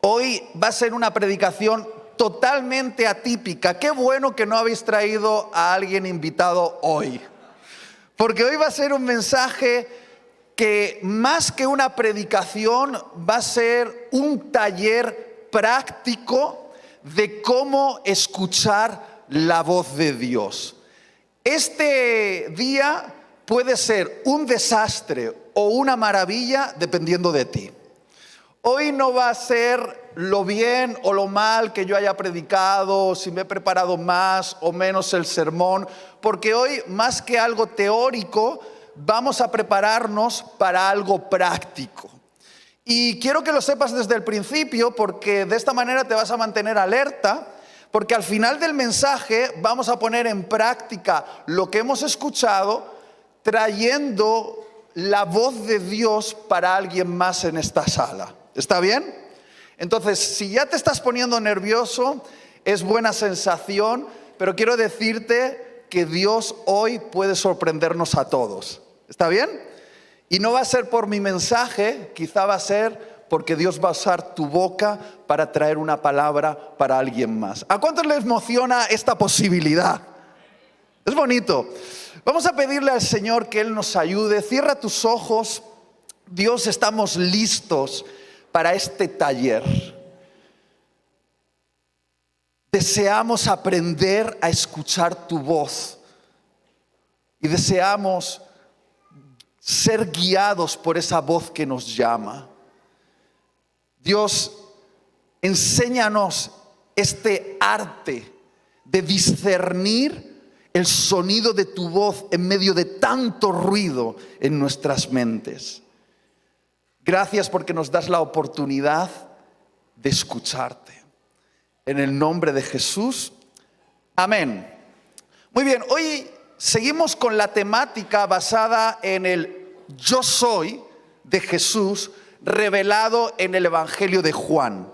Hoy va a ser una predicación totalmente atípica. Qué bueno que no habéis traído a alguien invitado hoy. Porque hoy va a ser un mensaje que más que una predicación va a ser un taller práctico de cómo escuchar la voz de Dios. Este día puede ser un desastre o una maravilla dependiendo de ti. Hoy no va a ser lo bien o lo mal que yo haya predicado, si me he preparado más o menos el sermón, porque hoy, más que algo teórico, vamos a prepararnos para algo práctico. Y quiero que lo sepas desde el principio, porque de esta manera te vas a mantener alerta, porque al final del mensaje vamos a poner en práctica lo que hemos escuchado, trayendo la voz de Dios para alguien más en esta sala. ¿Está bien? Entonces, si ya te estás poniendo nervioso, es buena sensación, pero quiero decirte que Dios hoy puede sorprendernos a todos. ¿Está bien? Y no va a ser por mi mensaje, quizá va a ser porque Dios va a usar tu boca para traer una palabra para alguien más. ¿A cuántos les emociona esta posibilidad? Es bonito. Vamos a pedirle al Señor que Él nos ayude. Cierra tus ojos. Dios, estamos listos para este taller. Deseamos aprender a escuchar tu voz y deseamos ser guiados por esa voz que nos llama. Dios, enséñanos este arte de discernir el sonido de tu voz en medio de tanto ruido en nuestras mentes. Gracias porque nos das la oportunidad de escucharte. En el nombre de Jesús, amén. Muy bien, hoy seguimos con la temática basada en el yo soy de Jesús revelado en el Evangelio de Juan.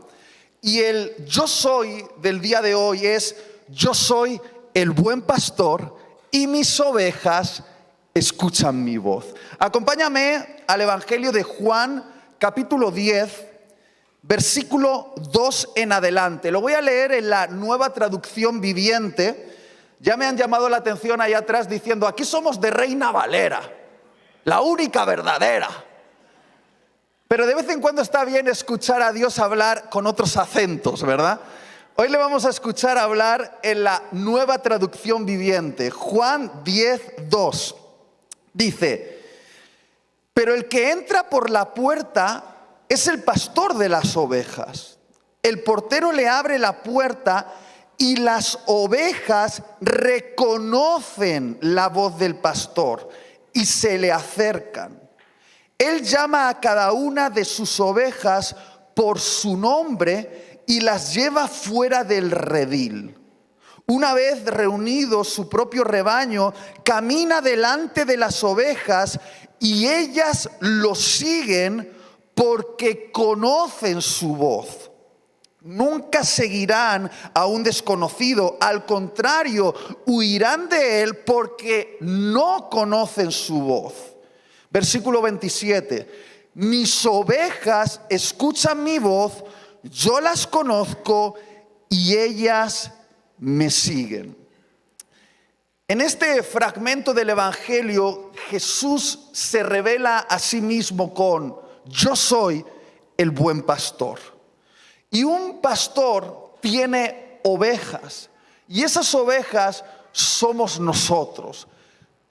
Y el yo soy del día de hoy es: yo soy el buen pastor y mis ovejas escuchan mi voz. Acompáñame al Evangelio de Juan, capítulo 10, versículo 2 en adelante. Lo voy a leer en la Nueva Traducción Viviente. Ya me han llamado la atención allá atrás diciendo: aquí somos de Reina Valera, la única verdadera. Pero de vez en cuando está bien escuchar a Dios hablar con otros acentos, ¿verdad? Hoy le vamos a escuchar hablar en la Nueva Traducción Viviente. Juan 10, 2. Dice: pero el que entra por la puerta es el pastor de las ovejas. El portero le abre la puerta y las ovejas reconocen la voz del pastor y se le acercan. Él llama a cada una de sus ovejas por su nombre y las lleva fuera del redil. Una vez reunido su propio rebaño, camina delante de las ovejas y ellas lo siguen porque conocen su voz. Nunca seguirán a un desconocido, al contrario, huirán de él porque no conocen su voz. Versículo 27. Mis ovejas escuchan mi voz, yo las conozco y ellas me siguen. En este fragmento del Evangelio, Jesús se revela a sí mismo con: yo soy el buen pastor. Y un pastor tiene ovejas, y esas ovejas somos nosotros.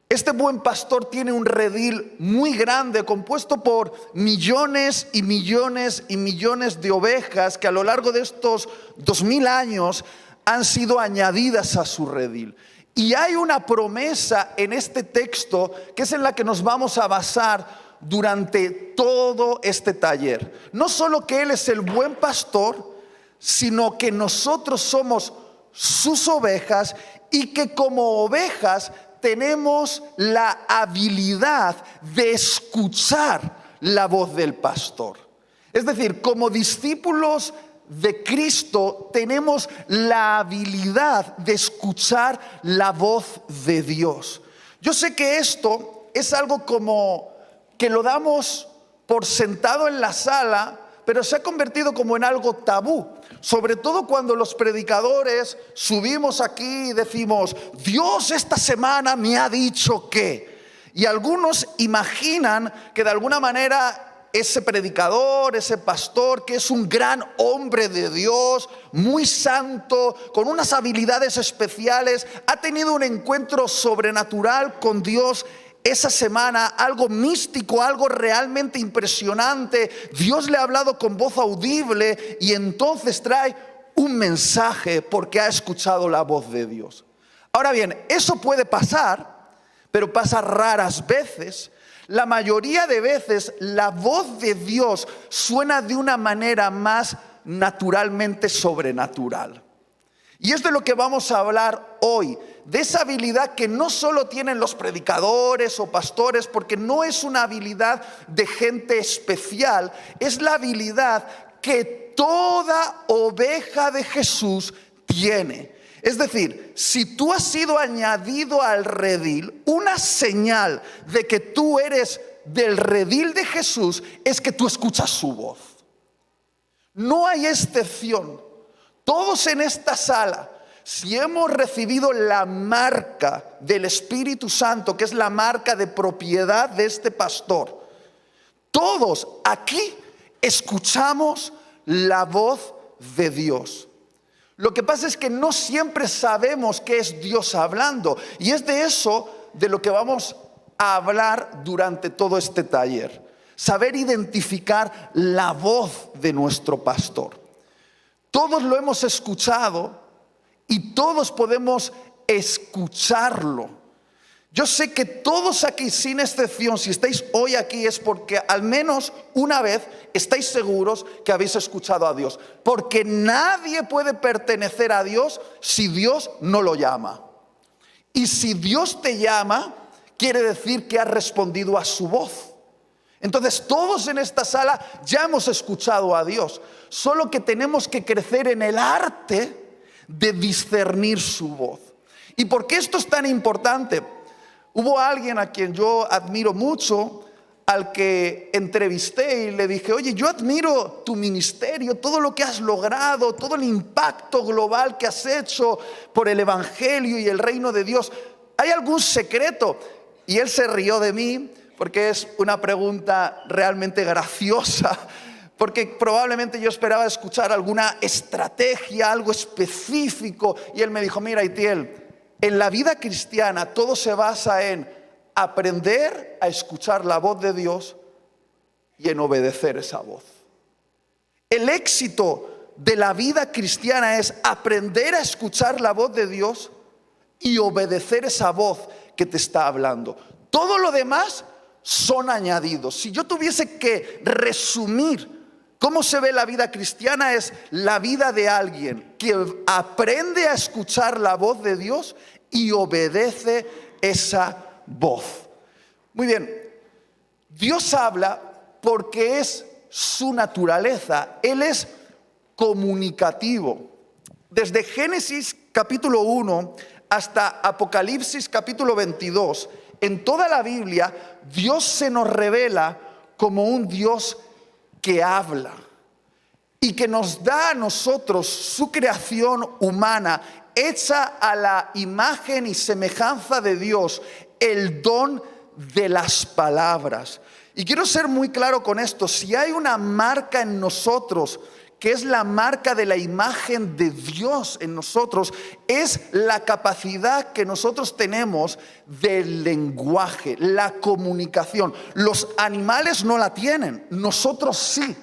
Este buen pastor tiene un redil muy grande compuesto por millones y millones y millones de ovejas que a lo largo de estos 2000 años han sido añadidas a su redil. Y hay una promesa en este texto que es en la que nos vamos a basar durante todo este taller. No solo que Él es el buen pastor, sino que nosotros somos sus ovejas y que como ovejas tenemos la habilidad de escuchar la voz del pastor. Es decir, como discípulos de Cristo tenemos la habilidad de escuchar la voz de Dios. Yo sé que esto es algo como que lo damos por sentado en la sala, pero se ha convertido como en algo tabú. Sobre todo cuando los predicadores subimos aquí y decimos, Dios esta semana me ha dicho que. Y algunos imaginan que de alguna manera ese predicador, ese pastor, que es un gran hombre de Dios, muy santo, con unas habilidades especiales, ha tenido un encuentro sobrenatural con Dios esa semana, algo místico, algo realmente impresionante. Dios le ha hablado con voz audible y entonces trae un mensaje porque ha escuchado la voz de Dios. Ahora bien, eso puede pasar, pero pasa raras veces. La mayoría de veces la voz de Dios suena de una manera más naturalmente sobrenatural. Y es de lo que vamos a hablar hoy, de esa habilidad que no solo tienen los predicadores o pastores, porque no es una habilidad de gente especial, es la habilidad que toda oveja de Jesús tiene. Es decir, si tú has sido añadido al redil, una señal de que tú eres del redil de Jesús es que tú escuchas su voz. No hay excepción. Todos en esta sala, si hemos recibido la marca del Espíritu Santo, que es la marca de propiedad de este pastor, todos aquí escuchamos la voz de Dios. Lo que pasa es que no siempre sabemos qué es Dios hablando, y es de eso de lo que vamos a hablar durante todo este taller. Saber identificar la voz de nuestro pastor. Todos lo hemos escuchado y todos podemos escucharlo. Yo sé que todos aquí, sin excepción, si estáis hoy aquí es porque al menos una vez estáis seguros que habéis escuchado a Dios. Porque nadie puede pertenecer a Dios si Dios no lo llama. Y si Dios te llama, quiere decir que has respondido a su voz. Entonces todos en esta sala ya hemos escuchado a Dios. Solo que tenemos que crecer en el arte de discernir su voz. ¿Y por qué esto es tan importante? Hubo alguien a quien yo admiro mucho, al que entrevisté y le dije, oye, yo admiro tu ministerio, todo lo que has logrado, todo el impacto global que has hecho por el Evangelio y el reino de Dios. ¿Hay algún secreto? Y él se rió de mí porque es una pregunta realmente graciosa, porque probablemente yo esperaba escuchar alguna estrategia, algo específico. Y él me dijo, mira, Itiel, en la vida cristiana todo se basa en aprender a escuchar la voz de Dios y en obedecer esa voz. El éxito de la vida cristiana es aprender a escuchar la voz de Dios y obedecer esa voz que te está hablando. Todo lo demás son añadidos. Si yo tuviese que resumir cómo se ve la vida cristiana, es la vida de alguien que aprende a escuchar la voz de Dios y obedece esa voz. Muy bien, Dios habla porque es su naturaleza. Él es comunicativo. Desde Génesis capítulo 1 hasta Apocalipsis capítulo 22, en toda la Biblia, Dios se nos revela como un Dios que habla y que nos da a nosotros su creación humana, hecha a la imagen y semejanza de Dios, el don de las palabras. Y quiero ser muy claro con esto, si hay una marca en nosotros, que es la marca de la imagen de Dios en nosotros, es la capacidad que nosotros tenemos del lenguaje, la comunicación. Los animales no la tienen, nosotros sí.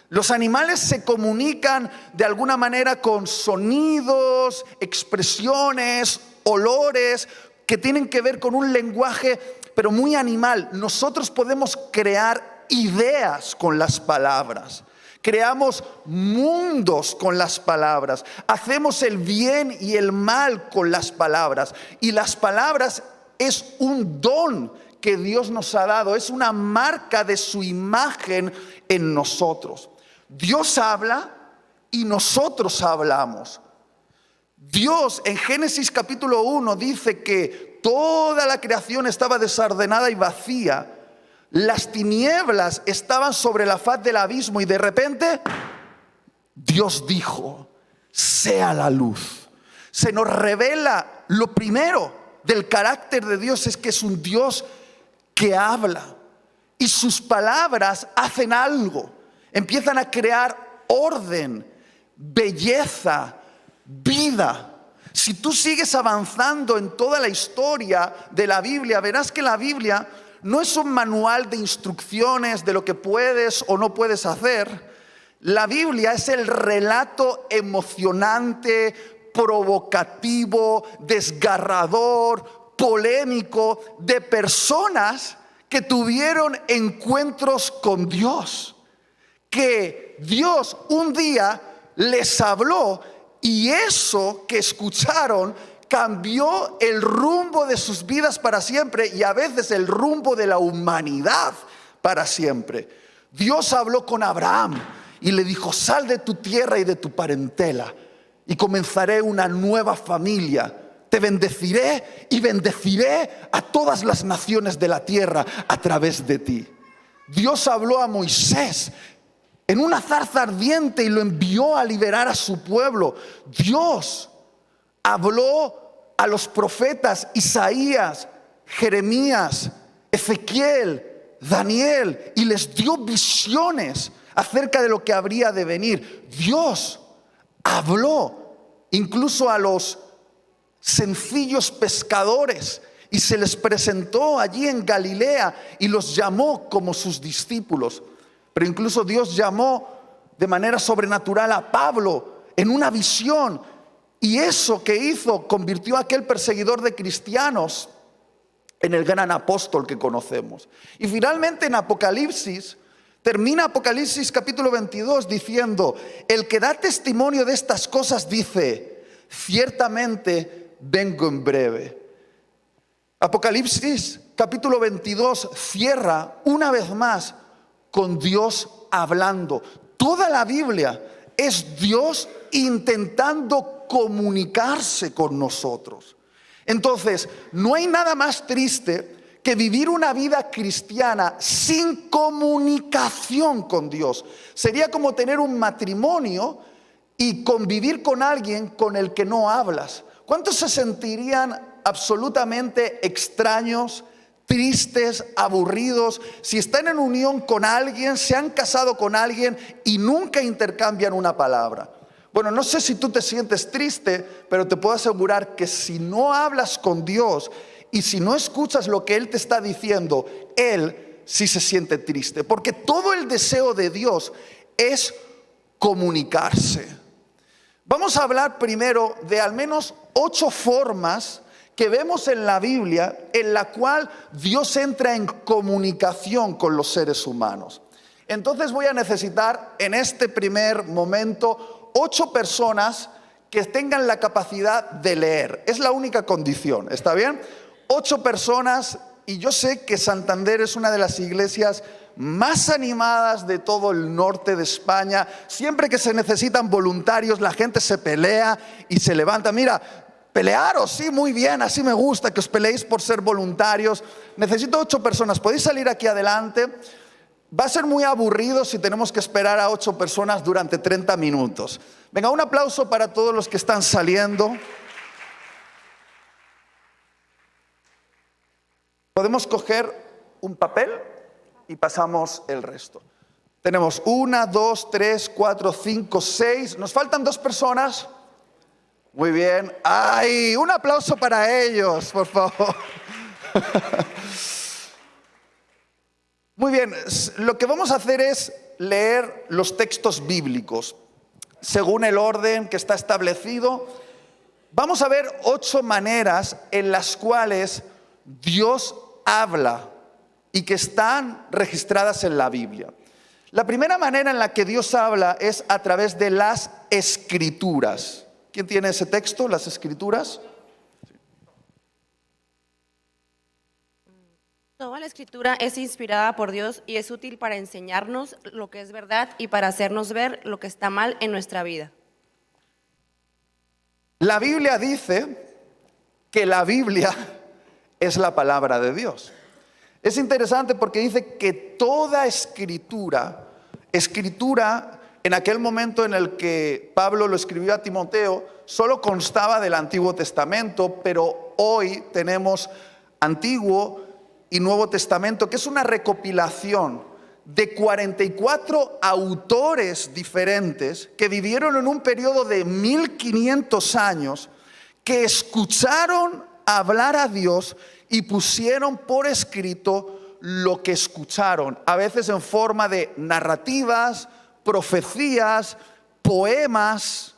Los animales se comunican de alguna manera con sonidos, expresiones, olores, que tienen que ver con un lenguaje, pero muy animal. Nosotros podemos crear ideas con las palabras. Creamos mundos con las palabras. Hacemos el bien y el mal con las palabras. Y las palabras es un don que Dios nos ha dado. Es una marca de su imagen en nosotros. Dios habla y nosotros hablamos. Dios en Génesis capítulo 1 dice que toda la creación estaba desordenada y vacía. Las tinieblas estaban sobre la faz del abismo y de repente Dios dijo, sea la luz. Se nos revela lo primero del carácter de Dios, es que es un Dios que habla y sus palabras hacen algo, empiezan a crear orden, belleza, vida. Si tú sigues avanzando en toda la historia de la Biblia, verás que la Biblia no es un manual de instrucciones de lo que puedes o no puedes hacer. La Biblia es el relato emocionante, provocativo, desgarrador, polémico de personas que tuvieron encuentros con Dios, que Dios un día les habló y eso que escucharon cambió el rumbo de sus vidas para siempre y a veces el rumbo de la humanidad para siempre. Dios habló con Abraham y le dijo, sal de tu tierra y de tu parentela y comenzaré una nueva familia. Te bendeciré y bendeciré a todas las naciones de la tierra a través de ti. Dios habló a Moisés en una zarza ardiente y lo envió a liberar a su pueblo. Dios habló a los profetas Isaías, Jeremías, Ezequiel, Daniel y les dio visiones acerca de lo que habría de venir. Dios habló incluso a los sencillos pescadores y se les presentó allí en Galilea y los llamó como sus discípulos. Pero incluso Dios llamó de manera sobrenatural a Pablo en una visión y eso que hizo convirtió a aquel perseguidor de cristianos en el gran apóstol que conocemos. Y finalmente en Apocalipsis, termina Apocalipsis capítulo 22 diciendo, el que da testimonio de estas cosas dice, ciertamente vengo en breve. Apocalipsis capítulo 22 cierra una vez más con Dios hablando. Toda la Biblia es Dios intentando comunicarse con nosotros. Entonces, no hay nada más triste que vivir una vida cristiana sin comunicación con Dios. Sería como tener un matrimonio y convivir con alguien con el que no hablas. ¿Cuántos se sentirían absolutamente extraños, tristes, aburridos, si están en unión con alguien, se han casado con alguien y nunca intercambian una palabra? Bueno, no sé si tú te sientes triste, pero te puedo asegurar que si no hablas con Dios y si no escuchas lo que Él te está diciendo, Él sí se siente triste, porque todo el deseo de Dios es comunicarse. Vamos a hablar primero de al menos 8 formas que vemos en la Biblia en la cual Dios entra en comunicación con los seres humanos. Entonces voy a necesitar en este primer momento 8 personas que tengan la capacidad de leer. Es la única condición, ¿está bien? 8 personas, y yo sé que Santander es una de las iglesias más animadas de todo el norte de España. Siempre que se necesitan voluntarios, la gente se pelea y se levanta. Mira, pelearos, sí, muy bien, así me gusta que os peleéis por ser voluntarios. Necesito 8 personas, podéis salir aquí adelante. Va a ser muy aburrido si tenemos que esperar a 8 personas durante 30 minutos. Venga, un aplauso para todos los que están saliendo. Podemos coger un papel y pasamos el resto. Tenemos 1, 2, 3, 4, 5, 6. Nos faltan 2 personas. Muy bien. ¡Ay! Un aplauso para ellos, por favor. Muy bien. Lo que vamos a hacer es leer los textos bíblicos según el orden que está establecido. Vamos a ver 8 maneras en las cuales Dios habla y que están registradas en la Biblia. La primera manera en la que Dios habla es a través de las Escrituras. ¿Quién tiene ese texto, las Escrituras? Toda la Escritura es inspirada por Dios y es útil para enseñarnos lo que es verdad y para hacernos ver lo que está mal en nuestra vida. La Biblia dice que la Biblia es la palabra de Dios. Es interesante porque dice que toda escritura en aquel momento en el que Pablo lo escribió a Timoteo, solo constaba del Antiguo Testamento, pero hoy tenemos Antiguo y Nuevo Testamento, que es una recopilación de 44 autores diferentes que vivieron en un periodo de 1500 años, que escucharon hablar a Dios y pusieron por escrito lo que escucharon, a veces en forma de narrativas, profecías, poemas,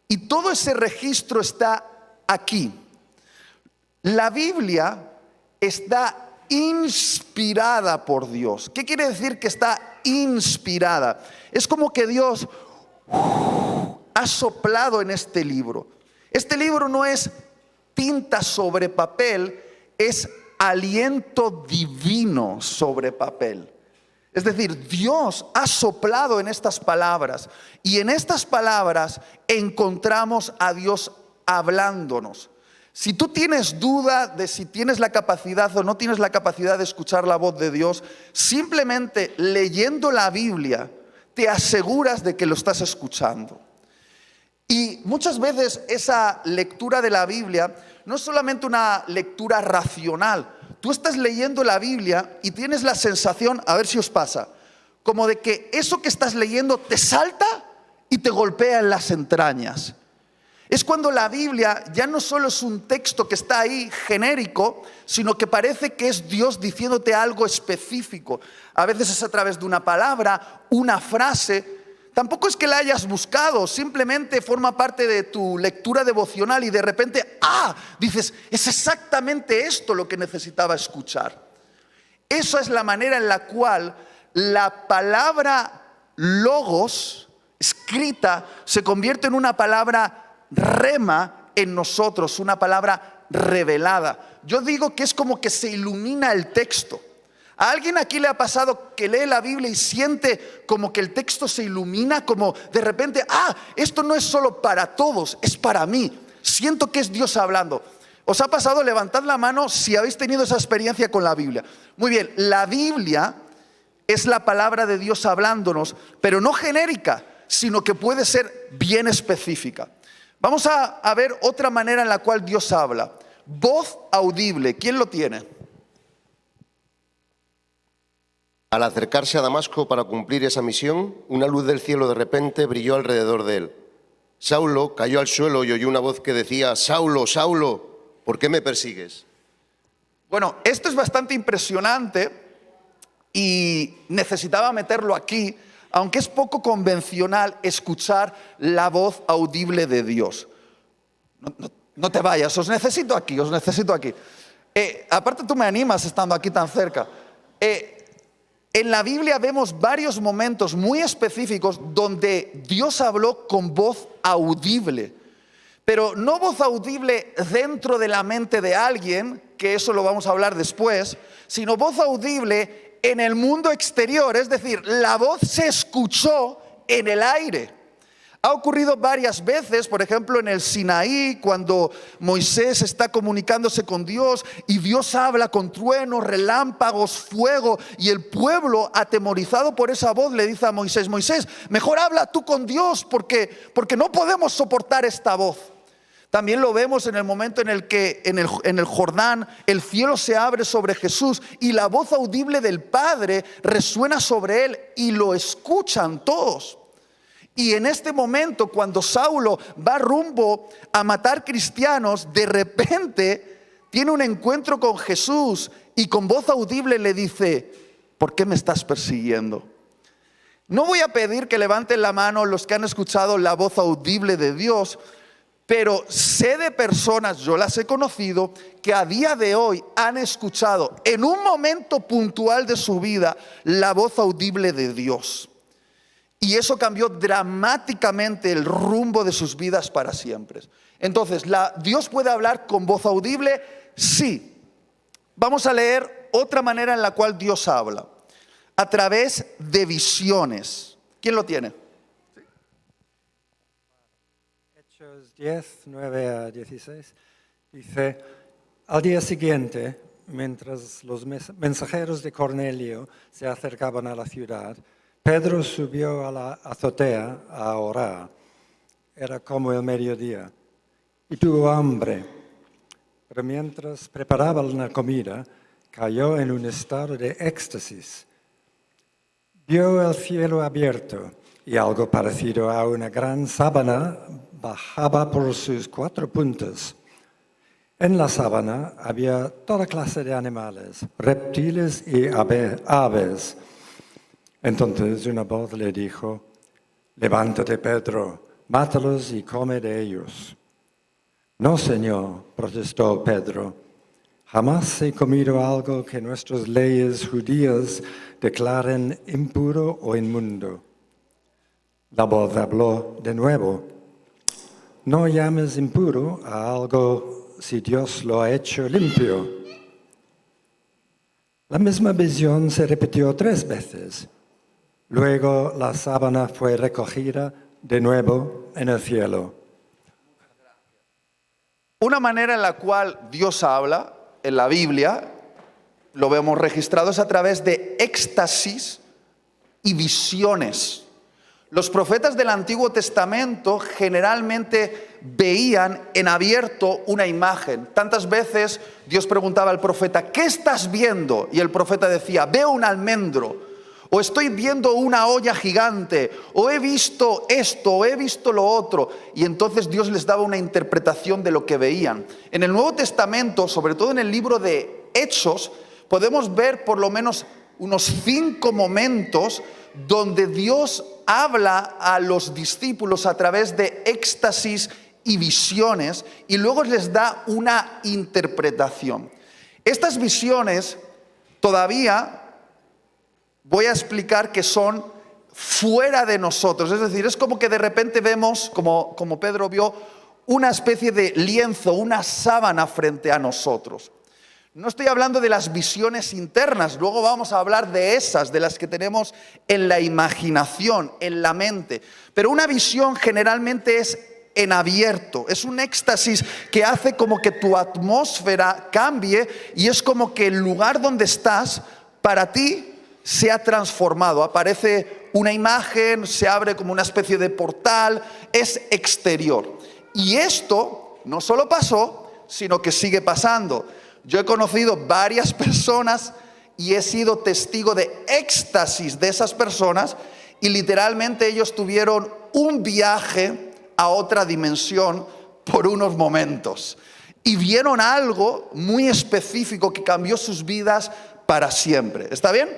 y todo ese registro está aquí. La Biblia está inspirada por Dios. ¿Qué quiere decir que está inspirada? Es como que Dios ha soplado en este libro. Este libro no es tinta sobre papel, es aliento divino sobre papel. Es decir, Dios ha soplado en estas palabras, y en estas palabras encontramos a Dios hablándonos. Si tú tienes duda de si tienes la capacidad o no tienes la capacidad de escuchar la voz de Dios, simplemente leyendo la Biblia te aseguras de que lo estás escuchando. Y muchas veces esa lectura de la Biblia no es solamente una lectura racional. Tú estás leyendo la Biblia y tienes la sensación, a ver si os pasa, como de que eso que estás leyendo te salta y te golpea en las entrañas. Es cuando la Biblia ya no solo es un texto que está ahí genérico, sino que parece que es Dios diciéndote algo específico. A veces es a través de una palabra, una frase. Tampoco es que la hayas buscado, simplemente forma parte de tu lectura devocional y de repente, dices, es exactamente esto lo que necesitaba escuchar. Esa es la manera en la cual la palabra logos, escrita, se convierte en una palabra rema en nosotros, una palabra revelada. Yo digo que es como que se ilumina el texto. ¿A alguien aquí le ha pasado que lee la Biblia y siente como que el texto se ilumina? Como de repente, esto no es solo para todos, es para mí. Siento que es Dios hablando. ¿Os ha pasado? Levantad la mano si habéis tenido esa experiencia con la Biblia. Muy bien, la Biblia es la palabra de Dios hablándonos, pero no genérica, sino que puede ser bien específica. Vamos a ver otra manera en la cual Dios habla. Voz audible. ¿Quién lo tiene? Al acercarse a Damasco para cumplir esa misión, una luz del cielo de repente brilló alrededor de él. Saulo cayó al suelo y oyó una voz que decía: Saulo, Saulo, ¿por qué me persigues? Bueno, esto es bastante impresionante y necesitaba meterlo aquí, aunque es poco convencional escuchar la voz audible de Dios. No te vayas, os necesito aquí. Aparte tú me animas estando aquí tan cerca. En la Biblia vemos varios momentos muy específicos donde Dios habló con voz audible. Pero no voz audible dentro de la mente de alguien, que eso lo vamos a hablar después, sino voz audible en el mundo exterior, es decir, la voz se escuchó en el aire. Ha ocurrido varias veces, por ejemplo en el Sinaí, cuando Moisés está comunicándose con Dios y Dios habla con truenos, relámpagos, fuego, y el pueblo, atemorizado por esa voz, le dice a Moisés: Moisés, mejor habla tú con Dios porque no podemos soportar esta voz. También lo vemos en el momento en el que en el Jordán el cielo se abre sobre Jesús y la voz audible del Padre resuena sobre él y lo escuchan todos. Y en este momento, cuando Saulo va rumbo a matar cristianos, de repente tiene un encuentro con Jesús y con voz audible le dice: ¿por qué me estás persiguiendo? No voy a pedir que levanten la mano los que han escuchado la voz audible de Dios, pero sé de personas, yo las he conocido, que a día de hoy han escuchado en un momento puntual de su vida la voz audible de Dios. Y eso cambió dramáticamente el rumbo de sus vidas para siempre. Entonces, ¿Dios puede hablar con voz audible? Sí. Vamos a leer otra manera en la cual Dios habla. A través de visiones. ¿Quién lo tiene? Hechos 10, 9 a 16. Dice: al día siguiente, mientras los mensajeros de Cornelio se acercaban a la ciudad, Pedro subió a la azotea a orar. Era como el mediodía y tuvo hambre. Pero mientras preparaban la comida, cayó en un estado de éxtasis. Vio el cielo abierto y algo parecido a una gran sábana bajaba por sus 4 puntas. En la sábana había toda clase de animales, reptiles y aves. Entonces una voz le dijo: «Levántate, Pedro, mátalos y come de ellos». «No, Señor», protestó Pedro, «jamás he comido algo que nuestras leyes judías declaren impuro o inmundo». La voz habló de nuevo: «No llames impuro a algo si Dios lo ha hecho limpio». La misma visión se repitió 3 veces. Luego la sábana fue recogida de nuevo en el cielo. Una manera en la cual Dios habla en la Biblia, lo vemos registrado, es a través de éxtasis y visiones. Los profetas del Antiguo Testamento generalmente veían en abierto una imagen. Tantas veces Dios preguntaba al profeta: ¿qué estás viendo? Y el profeta decía: veo un almendro, o estoy viendo una olla gigante, o he visto esto, o he visto lo otro. Y entonces Dios les daba una interpretación de lo que veían. En el Nuevo Testamento, sobre todo en el libro de Hechos, podemos ver por lo menos unos 5 momentos donde Dios habla a los discípulos a través de éxtasis y visiones, y luego les da una interpretación. Estas visiones todavía voy a explicar que son fuera de nosotros. Es decir, es como que de repente vemos, como Pedro vio, una especie de lienzo, una sábana frente a nosotros. No estoy hablando de las visiones internas, luego vamos a hablar de esas, de las que tenemos en la imaginación, en la mente. Pero una visión generalmente es en abierto, es un éxtasis que hace como que tu atmósfera cambie, y es como que el lugar donde estás, para ti, se ha transformado. Aparece una imagen, se abre como una especie de portal, es exterior. Y esto no solo pasó, sino que sigue pasando. Yo he conocido varias personas y he sido testigo de éxtasis de esas personas, y literalmente ellos tuvieron un viaje a otra dimensión por unos momentos y vieron algo muy específico que cambió sus vidas para siempre. ¿Está bien?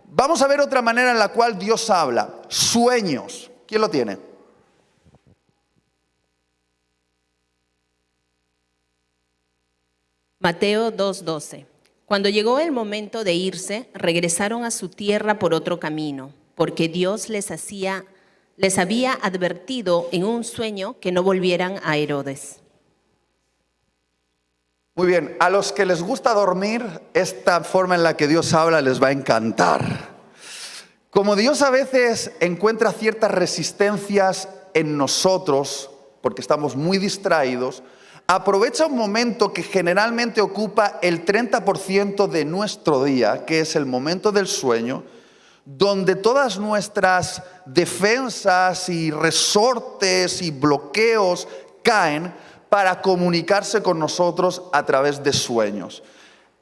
Vamos a ver otra manera en la cual Dios habla. Sueños. ¿Quién lo tiene? Mateo 2:12. Cuando llegó el momento de irse, regresaron a su tierra por otro camino, porque Dios les había advertido en un sueño que no volvieran a Herodes. Muy bien, a los que les gusta dormir, esta forma en la que Dios habla les va a encantar. Como Dios a veces encuentra ciertas resistencias en nosotros, porque estamos muy distraídos, aprovecha un momento que generalmente ocupa el 30% de nuestro día, que es el momento del sueño, donde todas nuestras defensas y resortes y bloqueos caen para comunicarse con nosotros a través de sueños.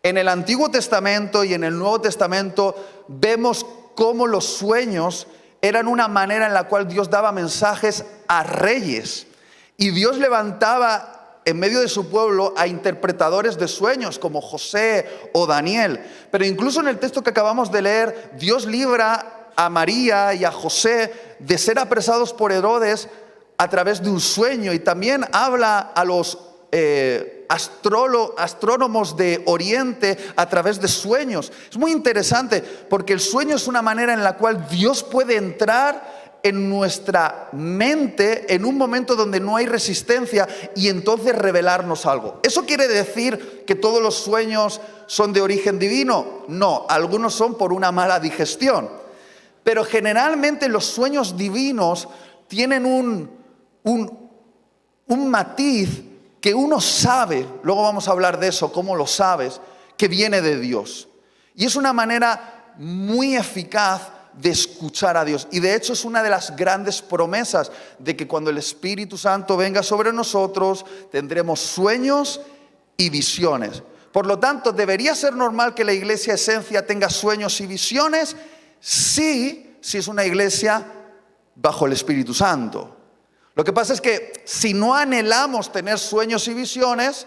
En el Antiguo Testamento y en el Nuevo Testamento vemos cómo los sueños eran una manera en la cual Dios daba mensajes a reyes, y Dios levantaba en medio de su pueblo a interpretadores de sueños como José o Daniel. Pero incluso en el texto que acabamos de leer, Dios libra a María y a José de ser apresados por Herodes a través de un sueño, y también habla a los astrónomos de Oriente a través de sueños. Es muy interesante porque el sueño es una manera en la cual Dios puede entrar en nuestra mente en un momento donde no hay resistencia y entonces revelarnos algo. ¿Eso quiere decir que todos los sueños son de origen divino? No, algunos son por una mala digestión. Pero generalmente los sueños divinos tienen un matiz que uno sabe, luego vamos a hablar de eso, cómo lo sabes, que viene de Dios. Y es una manera muy eficaz de escuchar a Dios. Y de hecho es una de las grandes promesas de que cuando el Espíritu Santo venga sobre nosotros, tendremos sueños y visiones. Por lo tanto, ¿debería ser normal que la iglesia Esencia tenga sueños y visiones? Sí, si es una iglesia bajo el Espíritu Santo. Lo que pasa es que si no anhelamos tener sueños y visiones,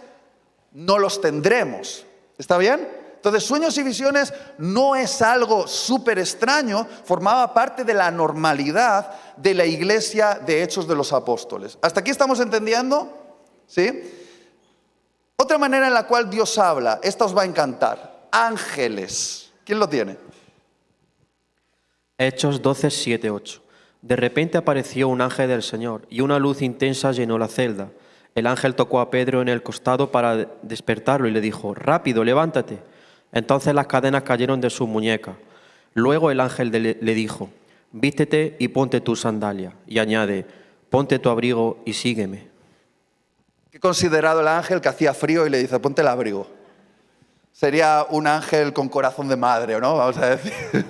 no los tendremos. ¿Está bien? Entonces, sueños y visiones no es algo súper extraño, formaba parte de la normalidad de la iglesia de Hechos de los Apóstoles. ¿Hasta aquí estamos entendiendo? ¿Sí? Otra manera en la cual Dios habla, esta os va a encantar. Ángeles. ¿Quién lo tiene? Hechos 12, 7, 8. De repente apareció un ángel del Señor y una luz intensa llenó la celda. El ángel tocó a Pedro en el costado para despertarlo y le dijo: «Rápido, levántate». Entonces las cadenas cayeron de su muñeca. Luego el ángel le dijo: «Vístete y ponte tus sandalias». Y añade: «Ponte tu abrigo y sígueme». ¿Qué considerado el ángel que hacía frío y le dice: «Ponte el abrigo»? Sería un ángel con corazón de madre, ¿no? Vamos a decir.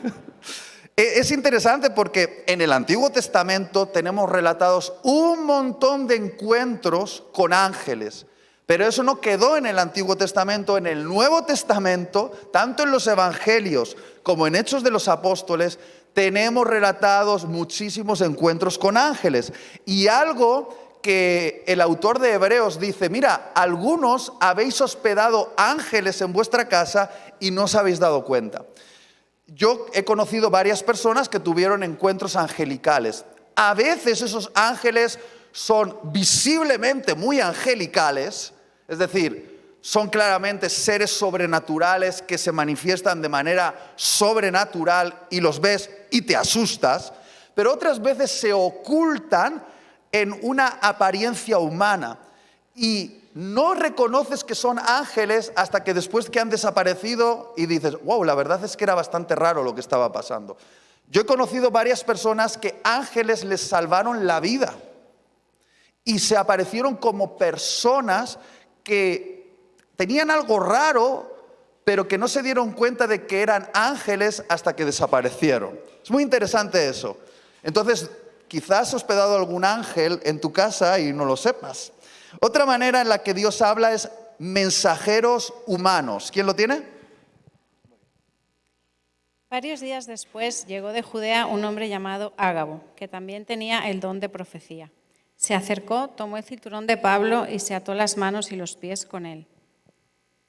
Es interesante porque en el Antiguo Testamento tenemos relatados un montón de encuentros con ángeles. Pero eso no quedó en el Antiguo Testamento. En el Nuevo Testamento, tanto en los Evangelios como en Hechos de los Apóstoles, tenemos relatados muchísimos encuentros con ángeles. Y algo que el autor de Hebreos dice: mira, algunos habéis hospedado ángeles en vuestra casa y no os habéis dado cuenta. Yo he conocido varias personas que tuvieron encuentros angelicales. A veces esos ángeles son visiblemente muy angelicales, es decir, son claramente seres sobrenaturales que se manifiestan de manera sobrenatural y los ves y te asustas, pero otras veces se ocultan en una apariencia humana y no reconoces que son ángeles hasta que después que han desaparecido y dices: wow, la verdad es que era bastante raro lo que estaba pasando. Yo he conocido varias personas que ángeles les salvaron la vida y se aparecieron como personas que tenían algo raro, pero que no se dieron cuenta de que eran ángeles hasta que desaparecieron. Es muy interesante eso. Entonces, quizás has hospedado algún ángel en tu casa y no lo sepas. Otra manera en la que Dios habla es mensajeros humanos. ¿Quién lo tiene? Varios días después llegó de Judea un hombre llamado Ágabo, que también tenía el don de profecía. Se acercó, tomó el cinturón de Pablo y se ató las manos y los pies con él.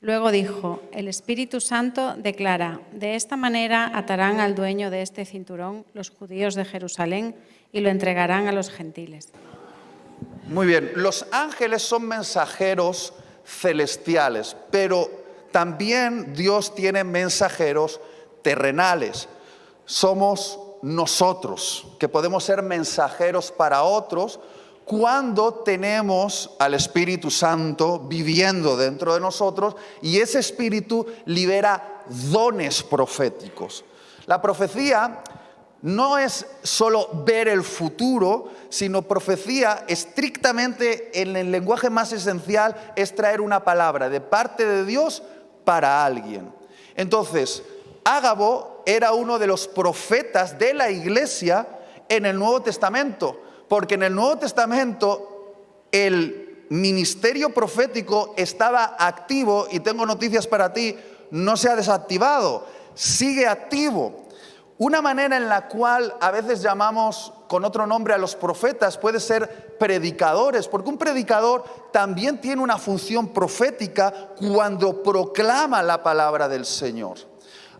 Luego dijo: el Espíritu Santo declara: de esta manera atarán al dueño de este cinturón los judíos de Jerusalén y lo entregarán a los gentiles. Muy bien, los ángeles son mensajeros celestiales, pero también Dios tiene mensajeros terrenales. Somos nosotros, que podemos ser mensajeros para otros cuando tenemos al Espíritu Santo viviendo dentro de nosotros y ese Espíritu libera dones proféticos. La profecía no es solo ver el futuro, sino profecía estrictamente en el lenguaje más esencial es traer una palabra de parte de Dios para alguien. Entonces, Ágabo era uno de los profetas de la iglesia en el Nuevo Testamento, porque en el Nuevo Testamento el ministerio profético estaba activo y tengo noticias para ti, no se ha desactivado, sigue activo. Una manera en la cual a veces llamamos con otro nombre a los profetas puede ser predicadores, porque un predicador también tiene una función profética cuando proclama la palabra del Señor.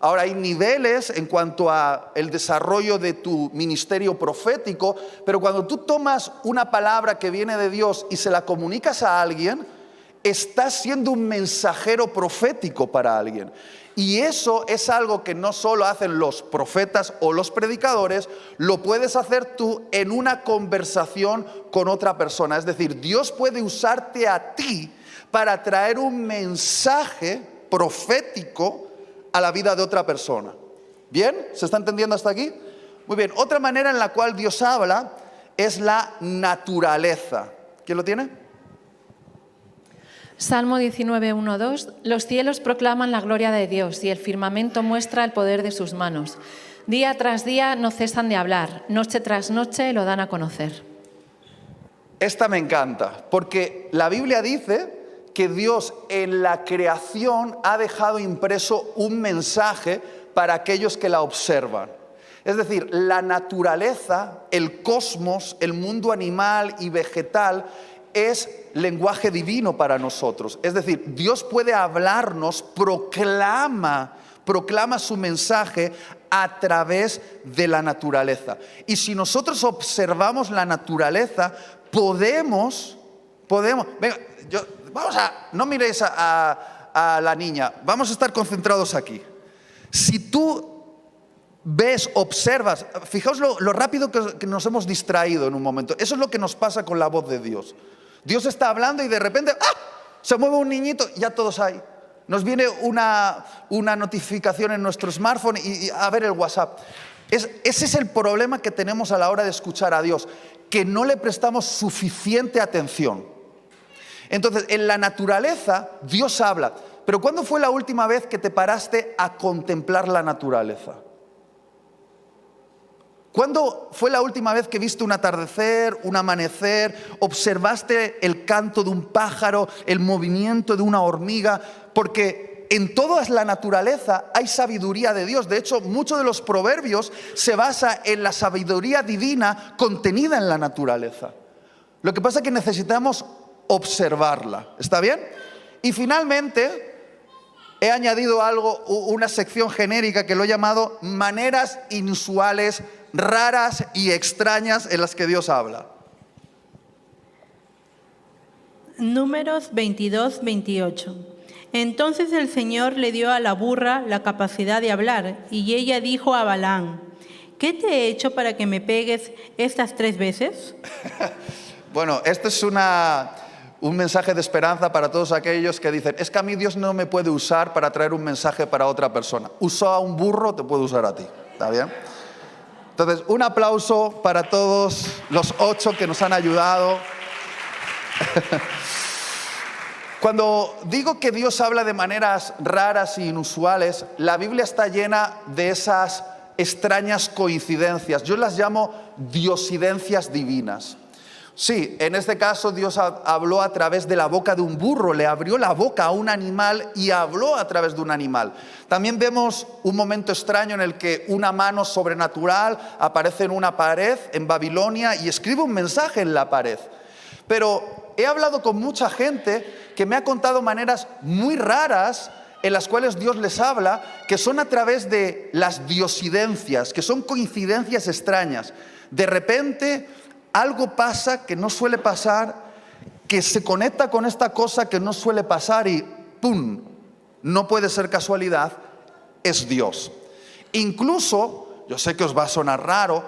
Ahora, hay niveles en cuanto a el desarrollo de tu ministerio profético, pero cuando tú tomas una palabra que viene de Dios y se la comunicas a alguien, estás siendo un mensajero profético para alguien. Y eso es algo que no solo hacen los profetas o los predicadores, lo puedes hacer tú en una conversación con otra persona. Es decir, Dios puede usarte a ti para traer un mensaje profético a la vida de otra persona. ¿Bien? ¿Se está entendiendo hasta aquí? Muy bien. Otra manera en la cual Dios habla es la naturaleza. ¿Quién lo tiene? Salmo 19, 1, 2. Los cielos proclaman la gloria de Dios y el firmamento muestra el poder de sus manos. Día tras día no cesan de hablar, noche tras noche lo dan a conocer. Esta me encanta, porque la Biblia dice que Dios en la creación ha dejado impreso un mensaje para aquellos que la observan. Es decir, la naturaleza, el cosmos, el mundo animal y vegetal es lenguaje divino para nosotros. Es decir, Dios puede hablarnos, proclama su mensaje a través de la naturaleza. Y si nosotros observamos la naturaleza, podemos, venga, no miréis a la niña, vamos a estar concentrados aquí. Si tú ves, observas, fijaos lo rápido que nos hemos distraído en un momento. Eso es lo que nos pasa con la voz de Dios. Dios está hablando y de repente se mueve un niñito, ya todos ahí. Nos viene una notificación en nuestro smartphone y a ver el WhatsApp. Ese es el problema que tenemos a la hora de escuchar a Dios, que no le prestamos suficiente atención. Entonces, en la naturaleza, Dios habla. Pero ¿cuándo fue la última vez que te paraste a contemplar la naturaleza? ¿Cuándo fue la última vez que viste un atardecer, un amanecer, observaste el canto de un pájaro, el movimiento de una hormiga? Porque en toda la naturaleza hay sabiduría de Dios. De hecho, muchos de los proverbios se basa en la sabiduría divina contenida en la naturaleza. Lo que pasa es que necesitamos observarla. ¿Está bien? Y finalmente, he añadido una sección genérica que lo he llamado maneras inusuales, raras y extrañas en las que Dios habla. Números 22, 28. Entonces el Señor le dio a la burra la capacidad de hablar, y ella dijo a Balaam: ¿qué te he hecho para que me pegues estas 3 veces? Bueno, este es un mensaje de esperanza para todos aquellos que dicen: es que a mí Dios no me puede usar para traer un mensaje para otra persona. Usó a un burro, te puede usar a ti. ¿Está bien? Entonces, un aplauso para todos los 8 que nos han ayudado. Cuando digo que Dios habla de maneras raras e inusuales, la Biblia está llena de esas extrañas coincidencias. Yo las llamo diosidencias divinas. Sí, en este caso Dios habló a través de la boca de un burro, le abrió la boca a un animal y habló a través de un animal. También vemos un momento extraño en el que una mano sobrenatural aparece en una pared en Babilonia y escribe un mensaje en la pared. Pero he hablado con mucha gente que me ha contado maneras muy raras en las cuales Dios les habla, que son a través de las diosidencias, que son coincidencias extrañas. De repente algo pasa que no suele pasar, que se conecta con esta cosa que no suele pasar y ¡pum! No puede ser casualidad, es Dios. Incluso, yo sé que os va a sonar raro,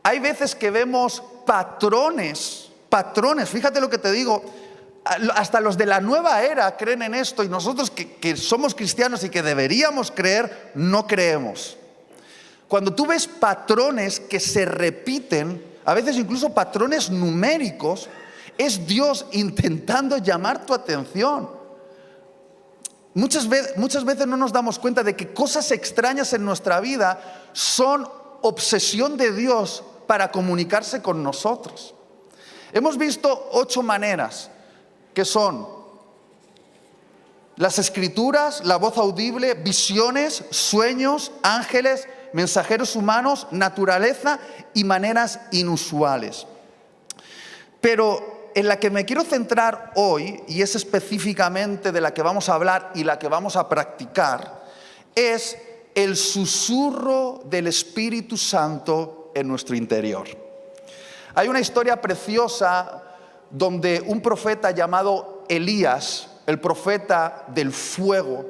hay veces que vemos patrones, fíjate lo que te digo, hasta los de la nueva era creen en esto y nosotros que somos cristianos y que deberíamos creer, no creemos. Cuando tú ves patrones que se repiten, a veces incluso patrones numéricos, es Dios intentando llamar tu atención. Muchas veces no nos damos cuenta de que cosas extrañas en nuestra vida son obsesión de Dios para comunicarse con nosotros. Hemos visto 8 maneras, que son las escrituras, la voz audible, visiones, sueños, ángeles, mensajeros humanos, naturaleza y maneras inusuales. Pero en la que me quiero centrar hoy, y es específicamente de la que vamos a hablar y la que vamos a practicar, es el susurro del Espíritu Santo en nuestro interior. Hay una historia preciosa donde un profeta llamado Elías, el profeta del fuego,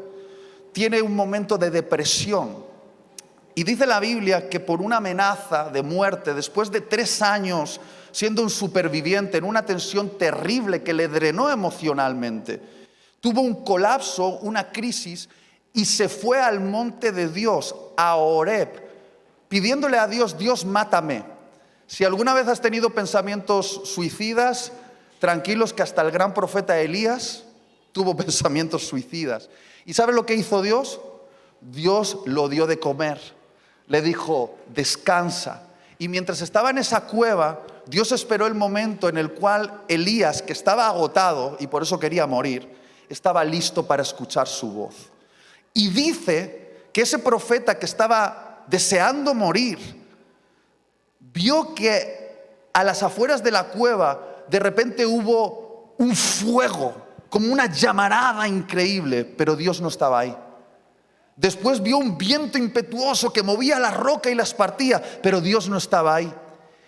tiene un momento de depresión. Y dice la Biblia que por una amenaza de muerte, después de 3 años siendo un superviviente en una tensión terrible que le drenó emocionalmente, tuvo un colapso, una crisis, y se fue al monte de Dios, a Horeb, pidiéndole a Dios: Dios, mátame. Si alguna vez has tenido pensamientos suicidas, tranquilos que hasta el gran profeta Elías tuvo pensamientos suicidas. ¿Y sabe lo que hizo Dios? Dios lo dio de comer. Le dijo, descansa. Y mientras estaba en esa cueva, Dios esperó el momento en el cual Elías, que estaba agotado y por eso quería morir, estaba listo para escuchar su voz. Y dice que ese profeta que estaba deseando morir, vio que a las afueras de la cueva de repente hubo un fuego, como una llamarada increíble, pero Dios no estaba ahí. Después vio un viento impetuoso que movía la roca y las partía, pero Dios no estaba ahí.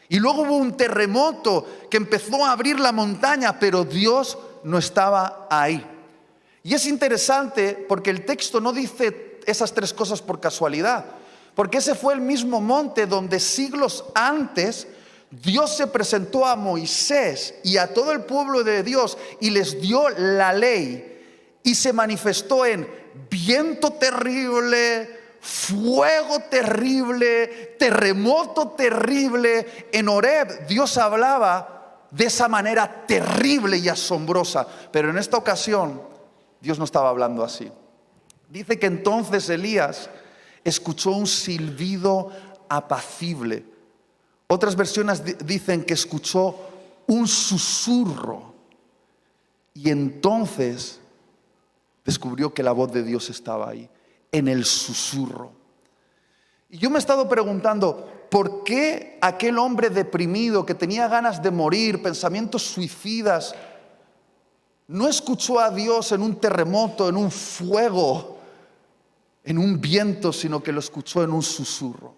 Y luego hubo un terremoto que empezó a abrir la montaña, pero Dios no estaba ahí. Y es interesante porque el texto no dice esas tres cosas por casualidad, porque ese fue el mismo monte donde siglos antes Dios se presentó a Moisés y a todo el pueblo de Dios y les dio la ley, y se manifestó en viento terrible, fuego terrible, terremoto terrible. En Horeb Dios hablaba de esa manera terrible y asombrosa, pero en esta ocasión Dios no estaba hablando así. Dice que entonces Elías escuchó un silbido apacible. Otras versiones dicen que escuchó un susurro, y entonces descubrió que la voz de Dios estaba ahí, en el susurro. Y yo me he estado preguntando, ¿por qué aquel hombre deprimido que tenía ganas de morir, pensamientos suicidas, no escuchó a Dios en un terremoto, en un fuego, en un viento, sino que lo escuchó en un susurro?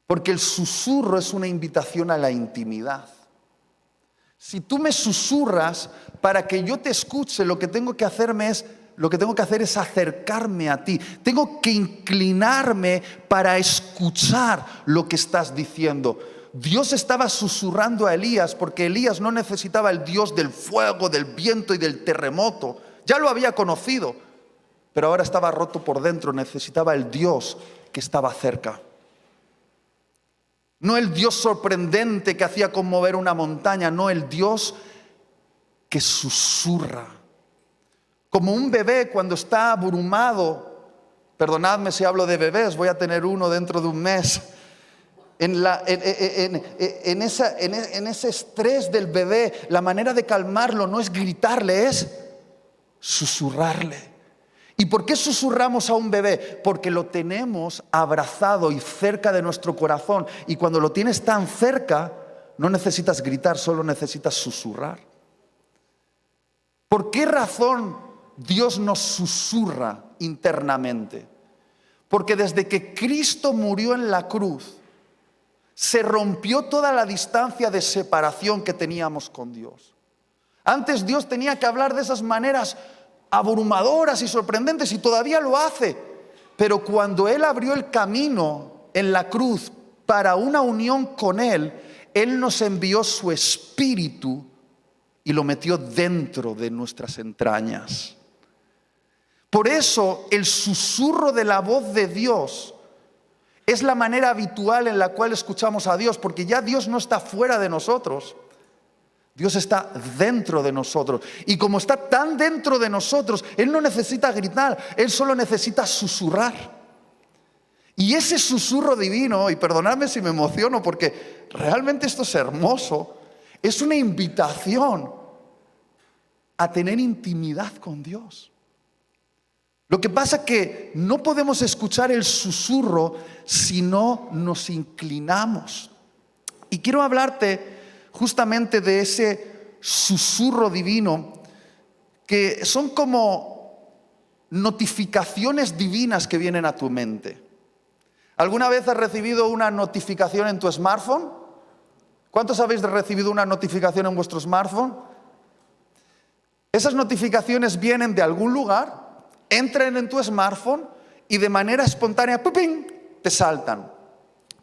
Porque el susurro es una invitación a la intimidad. Si tú me susurras para que yo te escuche, lo que tengo que hacer es acercarme a ti. Tengo que inclinarme para escuchar lo que estás diciendo. Dios estaba susurrando a Elías porque Elías no necesitaba el Dios del fuego, del viento y del terremoto. Ya lo había conocido, pero ahora estaba roto por dentro. Necesitaba el Dios que estaba cerca. No el Dios sorprendente que hacía conmover una montaña, no, el Dios que susurra. Como un bebé cuando está abrumado. Perdonadme si hablo de bebés, voy a tener uno dentro de un mes. En ese estrés del bebé, la manera de calmarlo no es gritarle, es susurrarle. ¿Y por qué susurramos a un bebé? Porque lo tenemos abrazado y cerca de nuestro corazón. Y cuando lo tienes tan cerca, no necesitas gritar, solo necesitas susurrar. ¿Por qué razón Dios nos susurra internamente? Porque desde que Cristo murió en la cruz, se rompió toda la distancia de separación que teníamos con Dios. Antes Dios tenía que hablar de esas maneras abrumadoras y sorprendentes, y todavía lo hace. Pero cuando Él abrió el camino en la cruz para una unión con Él, Él nos envió su Espíritu y lo metió dentro de nuestras entrañas. Por eso el susurro de la voz de Dios es la manera habitual en la cual escuchamos a Dios, porque ya Dios no está fuera de nosotros. Dios está dentro de nosotros. Y como está tan dentro de nosotros, Él no necesita gritar, Él solo necesita susurrar. Y ese susurro divino, y perdonadme si me emociono porque realmente esto es hermoso, es una invitación a tener intimidad con Dios. Lo que pasa es que no podemos escuchar el susurro si no nos inclinamos. Y quiero hablarte justamente de ese susurro divino, que son como notificaciones divinas que vienen a tu mente. ¿Alguna vez has recibido una notificación en tu smartphone? ¿Cuántos habéis recibido una notificación en vuestro smartphone? Esas notificaciones vienen de algún lugar, entran en tu smartphone y de manera espontánea ¡pum!, te saltan.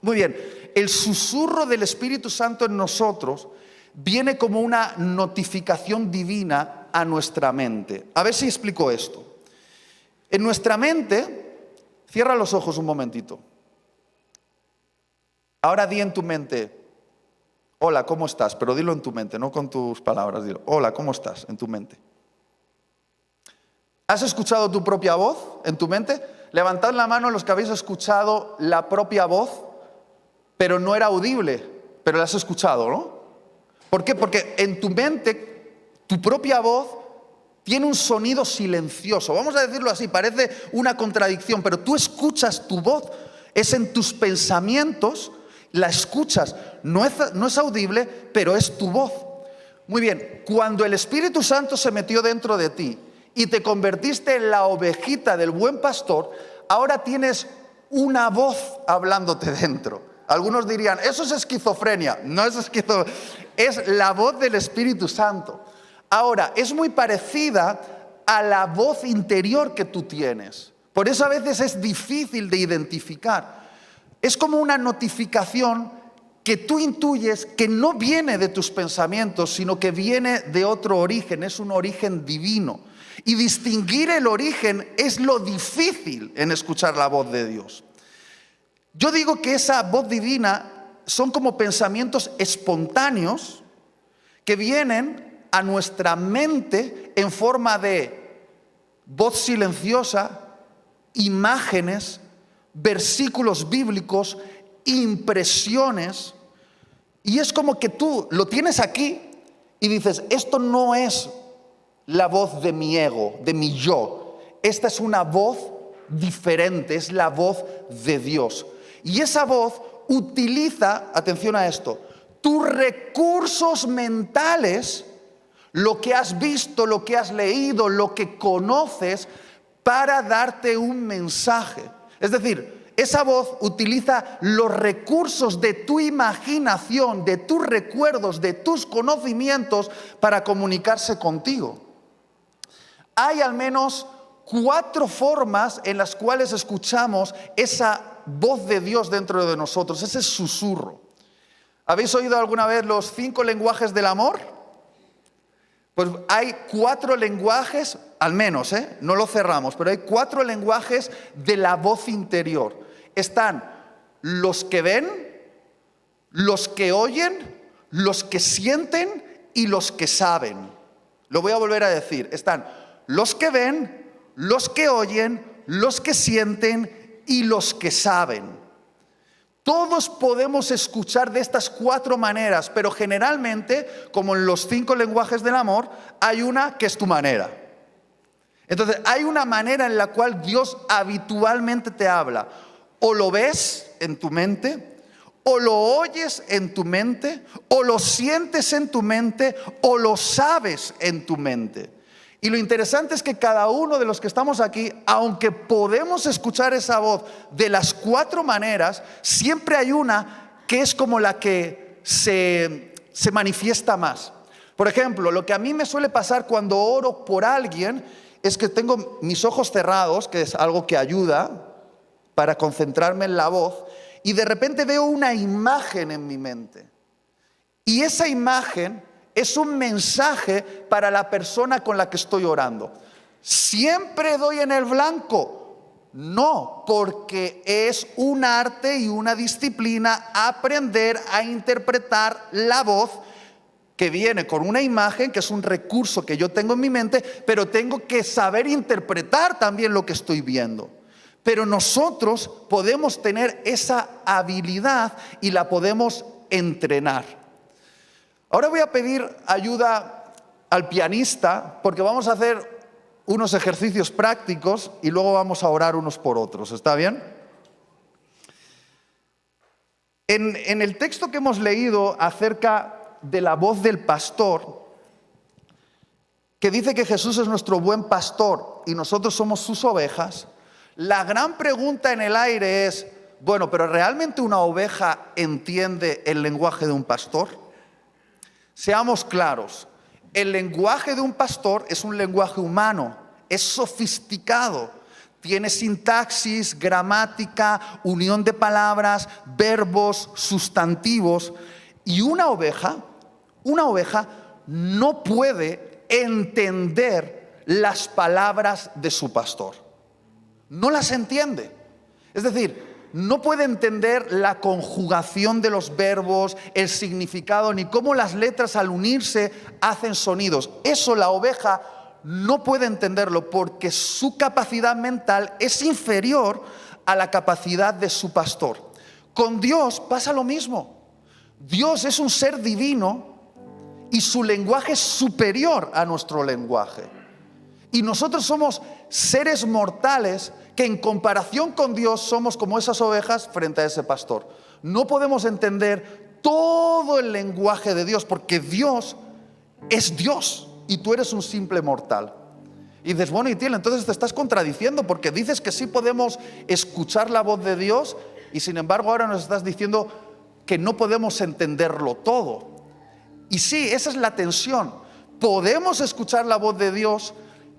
Muy bien, el susurro del Espíritu Santo en nosotros viene como una notificación divina a nuestra mente. A ver si explico esto. En nuestra mente, cierra los ojos un momentito. Ahora di en tu mente, hola, ¿cómo estás? Pero dilo en tu mente, no con tus palabras. Dilo, hola, ¿cómo estás? En tu mente. ¿Has escuchado tu propia voz en tu mente? Levantad la mano los que habéis escuchado la propia voz, pero no era audible, pero la has escuchado, ¿no? ¿Por qué? Porque en tu mente, tu propia voz tiene un sonido silencioso. Vamos a decirlo así, parece una contradicción, pero tú escuchas tu voz, es en tus pensamientos, la escuchas. No es audible, pero es tu voz. Muy bien, cuando el Espíritu Santo se metió dentro de ti y te convertiste en la ovejita del buen pastor, ahora tienes una voz hablándote dentro. Algunos dirían, eso es esquizofrenia. No es esquizofrenia, es la voz del Espíritu Santo. Ahora, es muy parecida a la voz interior que tú tienes. Por eso a veces es difícil de identificar. Es como una notificación que tú intuyes que no viene de tus pensamientos, sino que viene de otro origen, es un origen divino. Y distinguir el origen es lo difícil en escuchar la voz de Dios. Yo digo que esa voz divina son como pensamientos espontáneos que vienen a nuestra mente en forma de voz silenciosa, imágenes, versículos bíblicos, impresiones, y es como que tú lo tienes aquí y dices, esto no es la voz de mi ego, de mi yo, esta es una voz diferente, es la voz de Dios. Y esa voz utiliza, atención a esto, tus recursos mentales, lo que has visto, lo que has leído, lo que conoces, para darte un mensaje. Es decir, esa voz utiliza los recursos de tu imaginación, de tus recuerdos, de tus conocimientos para comunicarse contigo. Hay al menos 4 formas en las cuales escuchamos esa voz de Dios dentro de nosotros, ese susurro. ¿Habéis oído alguna vez los 5 lenguajes del amor? Pues hay 4 lenguajes, al menos, no lo cerramos, pero hay 4 lenguajes de la voz interior. Están los que ven, los que oyen, los que sienten y los que saben. Lo voy a volver a decir. Están los que ven, los que oyen, los que sienten y los que saben. Todos podemos escuchar de estas 4 maneras, pero generalmente, como en los 5 lenguajes del amor, hay una que es tu manera. Entonces, hay una manera en la cual Dios habitualmente te habla. O lo ves en tu mente, o lo oyes en tu mente, o lo sientes en tu mente, o lo sabes en tu mente. Y lo interesante es que cada uno de los que estamos aquí, aunque podemos escuchar esa voz de las 4 maneras, siempre hay una que es como la que se manifiesta más. Por ejemplo, lo que a mí me suele pasar cuando oro por alguien es que tengo mis ojos cerrados, que es algo que ayuda para concentrarme en la voz, y de repente veo una imagen en mi mente. Y esa imagen es un mensaje para la persona con la que estoy orando. ¿Siempre doy en el blanco? No, porque es un arte y una disciplina aprender a interpretar la voz que viene con una imagen, que es un recurso que yo tengo en mi mente, pero tengo que saber interpretar también lo que estoy viendo. Pero nosotros podemos tener esa habilidad y la podemos entrenar. Ahora voy a pedir ayuda al pianista porque vamos a hacer unos ejercicios prácticos y luego vamos a orar unos por otros. ¿Está bien? En el texto que hemos leído acerca de la voz del pastor, que dice que Jesús es nuestro buen pastor y nosotros somos sus ovejas, la gran pregunta en el aire es, bueno, ¿pero realmente una oveja entiende el lenguaje de un pastor? Seamos claros, el lenguaje de un pastor es un lenguaje humano, es sofisticado, tiene sintaxis, gramática, unión de palabras, verbos, sustantivos, y una oveja no puede entender las palabras de su pastor, no las entiende, es decir, no puede entender la conjugación de los verbos, el significado, ni cómo las letras al unirse hacen sonidos. Eso la oveja no puede entenderlo porque su capacidad mental es inferior a la capacidad de su pastor. Con Dios pasa lo mismo. Dios es un ser divino y su lenguaje es superior a nuestro lenguaje. Y nosotros somos seres mortales que en comparación con Dios somos como esas ovejas frente a ese pastor. No podemos entender todo el lenguaje de Dios porque Dios es Dios y tú eres un simple mortal. Y dices, bueno, Itiel, entonces te estás contradiciendo porque dices que sí podemos escuchar la voz de Dios y sin embargo ahora nos estás diciendo que no podemos entenderlo todo. Y sí, esa es la tensión. Podemos escuchar la voz de Dios,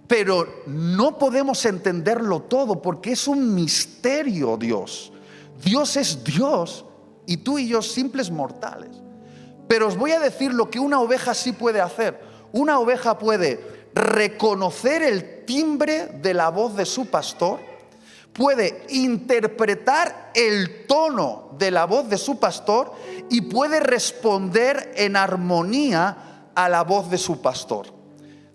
pero no podemos entenderlo todo porque es un misterio Dios. Dios es Dios y tú y yo simples mortales. Pero os voy a decir lo que una oveja sí puede hacer. Una oveja puede reconocer el timbre de la voz de su pastor, puede interpretar el tono de la voz de su pastor y puede responder en armonía a la voz de su pastor.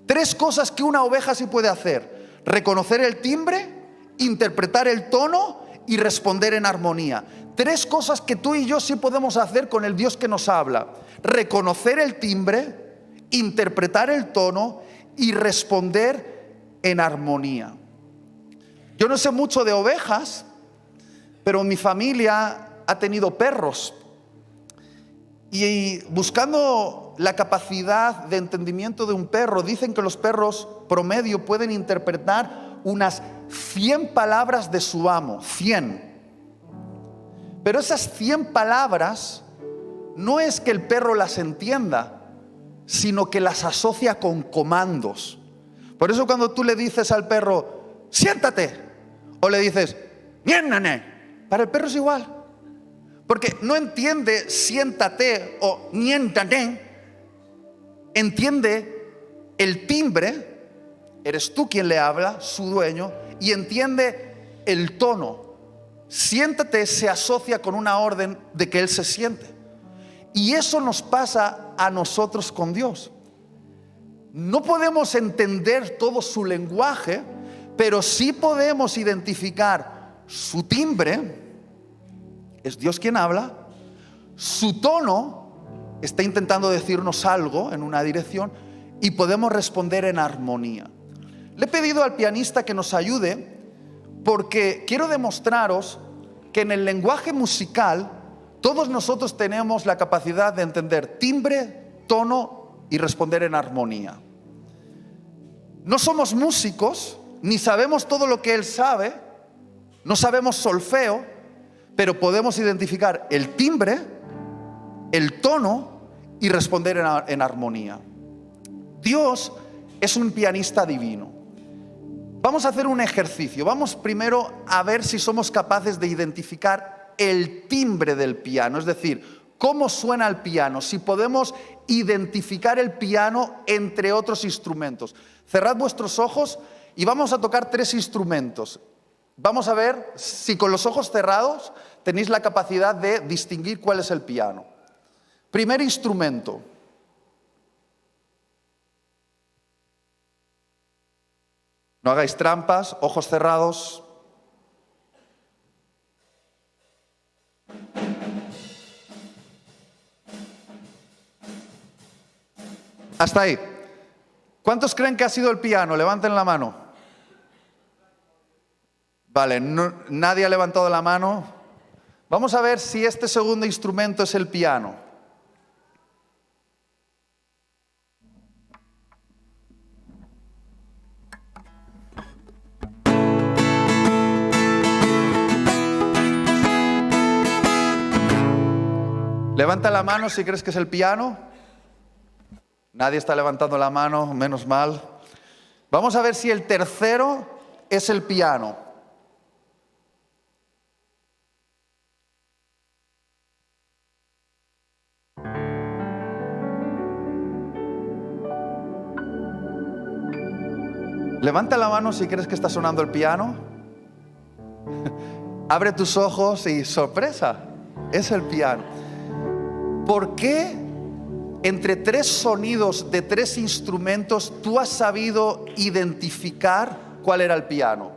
3 cosas que una oveja sí puede hacer: reconocer el timbre, interpretar el tono y responder en armonía. 3 cosas que tú y yo sí podemos hacer con el Dios que nos habla: reconocer el timbre, interpretar el tono y responder en armonía. Yo no sé mucho de ovejas, pero mi familia ha tenido perros. Y buscando la capacidad de entendimiento de un perro, dicen que los perros promedio pueden interpretar unas 100 palabras de su amo, 100. Pero esas 100 palabras no es que el perro las entienda, sino que las asocia con comandos. Por eso cuando tú le dices al perro, siéntate, o le dices, niénane, para el perro es igual. Porque no entiende siéntate o niéntate, entiende el timbre, eres tú quien le habla, su dueño, y entiende el tono. Siéntate se asocia con una orden de que él se siente. Y eso nos pasa a nosotros con Dios. No podemos entender todo su lenguaje, pero sí podemos identificar su timbre, es Dios quien habla, su tono, está intentando decirnos algo en una dirección, y podemos responder en armonía. Le he pedido al pianista que nos ayude porque quiero demostraros que en el lenguaje musical todos nosotros tenemos la capacidad de entender timbre, tono y responder en armonía. No somos músicos, ni sabemos todo lo que él sabe, no sabemos solfeo, pero podemos identificar el timbre, el tono y responder en armonía. Dios es un pianista divino. Vamos a hacer un ejercicio. Vamos primero a ver si somos capaces de identificar el timbre del piano, es decir, cómo suena el piano, si podemos identificar el piano entre otros instrumentos. Cerrad vuestros ojos y vamos a tocar 3 instrumentos. Vamos a ver si con los ojos cerrados tenéis la capacidad de distinguir cuál es el piano. Primer instrumento. No hagáis trampas, ojos cerrados. Hasta ahí. ¿Cuántos creen que ha sido el piano? Levanten la mano. Vale, nadie ha levantado la mano. Vamos a ver si este segundo instrumento es el piano. Levanta la mano si crees que es el piano. Nadie está levantando la mano, menos mal. Vamos a ver si el tercero es el piano. Levanta la mano si crees que está sonando el piano. Abre tus ojos y sorpresa, es el piano. ¿Por qué entre 3 sonidos de 3 instrumentos, tú has sabido identificar cuál era el piano.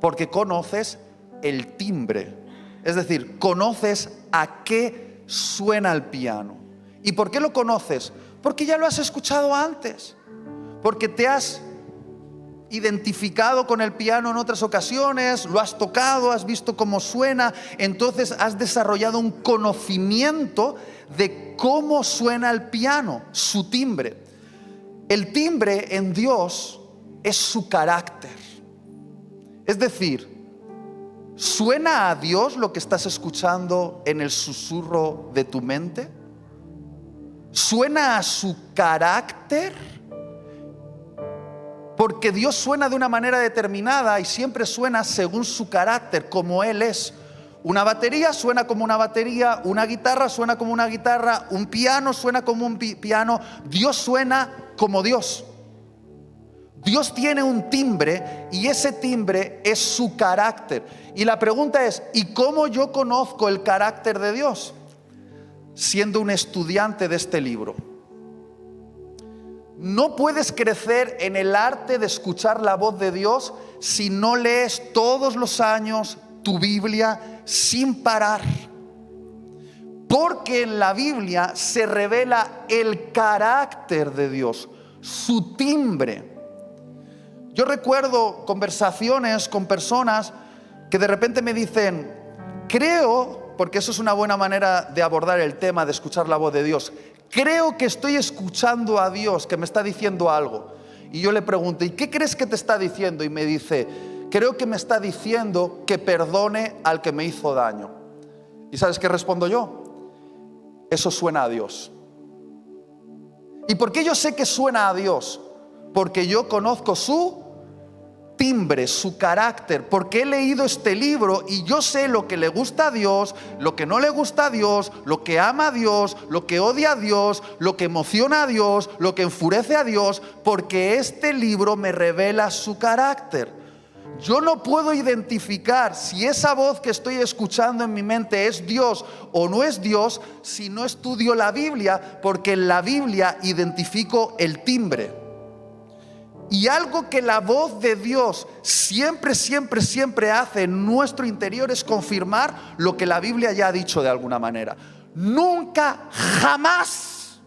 Porque conoces el timbre. Es decir, conoces a qué suena el piano. ¿Y por qué lo conoces? Porque ya lo has escuchado antes. Porque te has identificado con el piano en otras ocasiones, lo has tocado, has visto cómo suena, entonces has desarrollado un conocimiento de cómo suena el piano, su timbre. El timbre en Dios es su carácter. Es decir, ¿suena a Dios lo que estás escuchando en el susurro de tu mente? ¿Suena a su carácter? Porque Dios suena de una manera determinada y siempre suena según su carácter, como Él es. Una batería suena como una batería, una guitarra suena como una guitarra, un piano suena como un piano. Dios suena como Dios. Dios tiene un timbre y ese timbre es su carácter. Y la pregunta es, ¿y cómo yo conozco el carácter de Dios? Siendo un estudiante de este libro. No puedes crecer en el arte de escuchar la voz de Dios si no lees todos los años tu Biblia sin parar. Porque en la Biblia se revela el carácter de Dios, su timbre. Yo recuerdo conversaciones con personas que de repente me dicen, creo, porque eso es una buena manera de abordar el tema de escuchar la voz de Dios, creo que estoy escuchando a Dios que me está diciendo algo. Y yo le pregunto, ¿y qué crees que te está diciendo? Y me dice, creo que me está diciendo que perdone al que me hizo daño. ¿Y sabes qué respondo yo? Eso suena a Dios. ¿Y por qué yo sé que suena a Dios? Porque yo conozco su timbre, su carácter, porque he leído este libro y yo sé lo que le gusta a Dios, lo que no le gusta a Dios, lo que ama a Dios, lo que odia a Dios, lo que emociona a Dios, lo que enfurece a Dios, porque este libro me revela su carácter. Yo no puedo identificar si esa voz que estoy escuchando en mi mente es Dios o no es Dios si no estudio la Biblia, porque en la Biblia identifico el timbre. Y algo que la voz de Dios siempre hace en nuestro interior es confirmar lo que la Biblia ya ha dicho de alguna manera. Nunca, jamás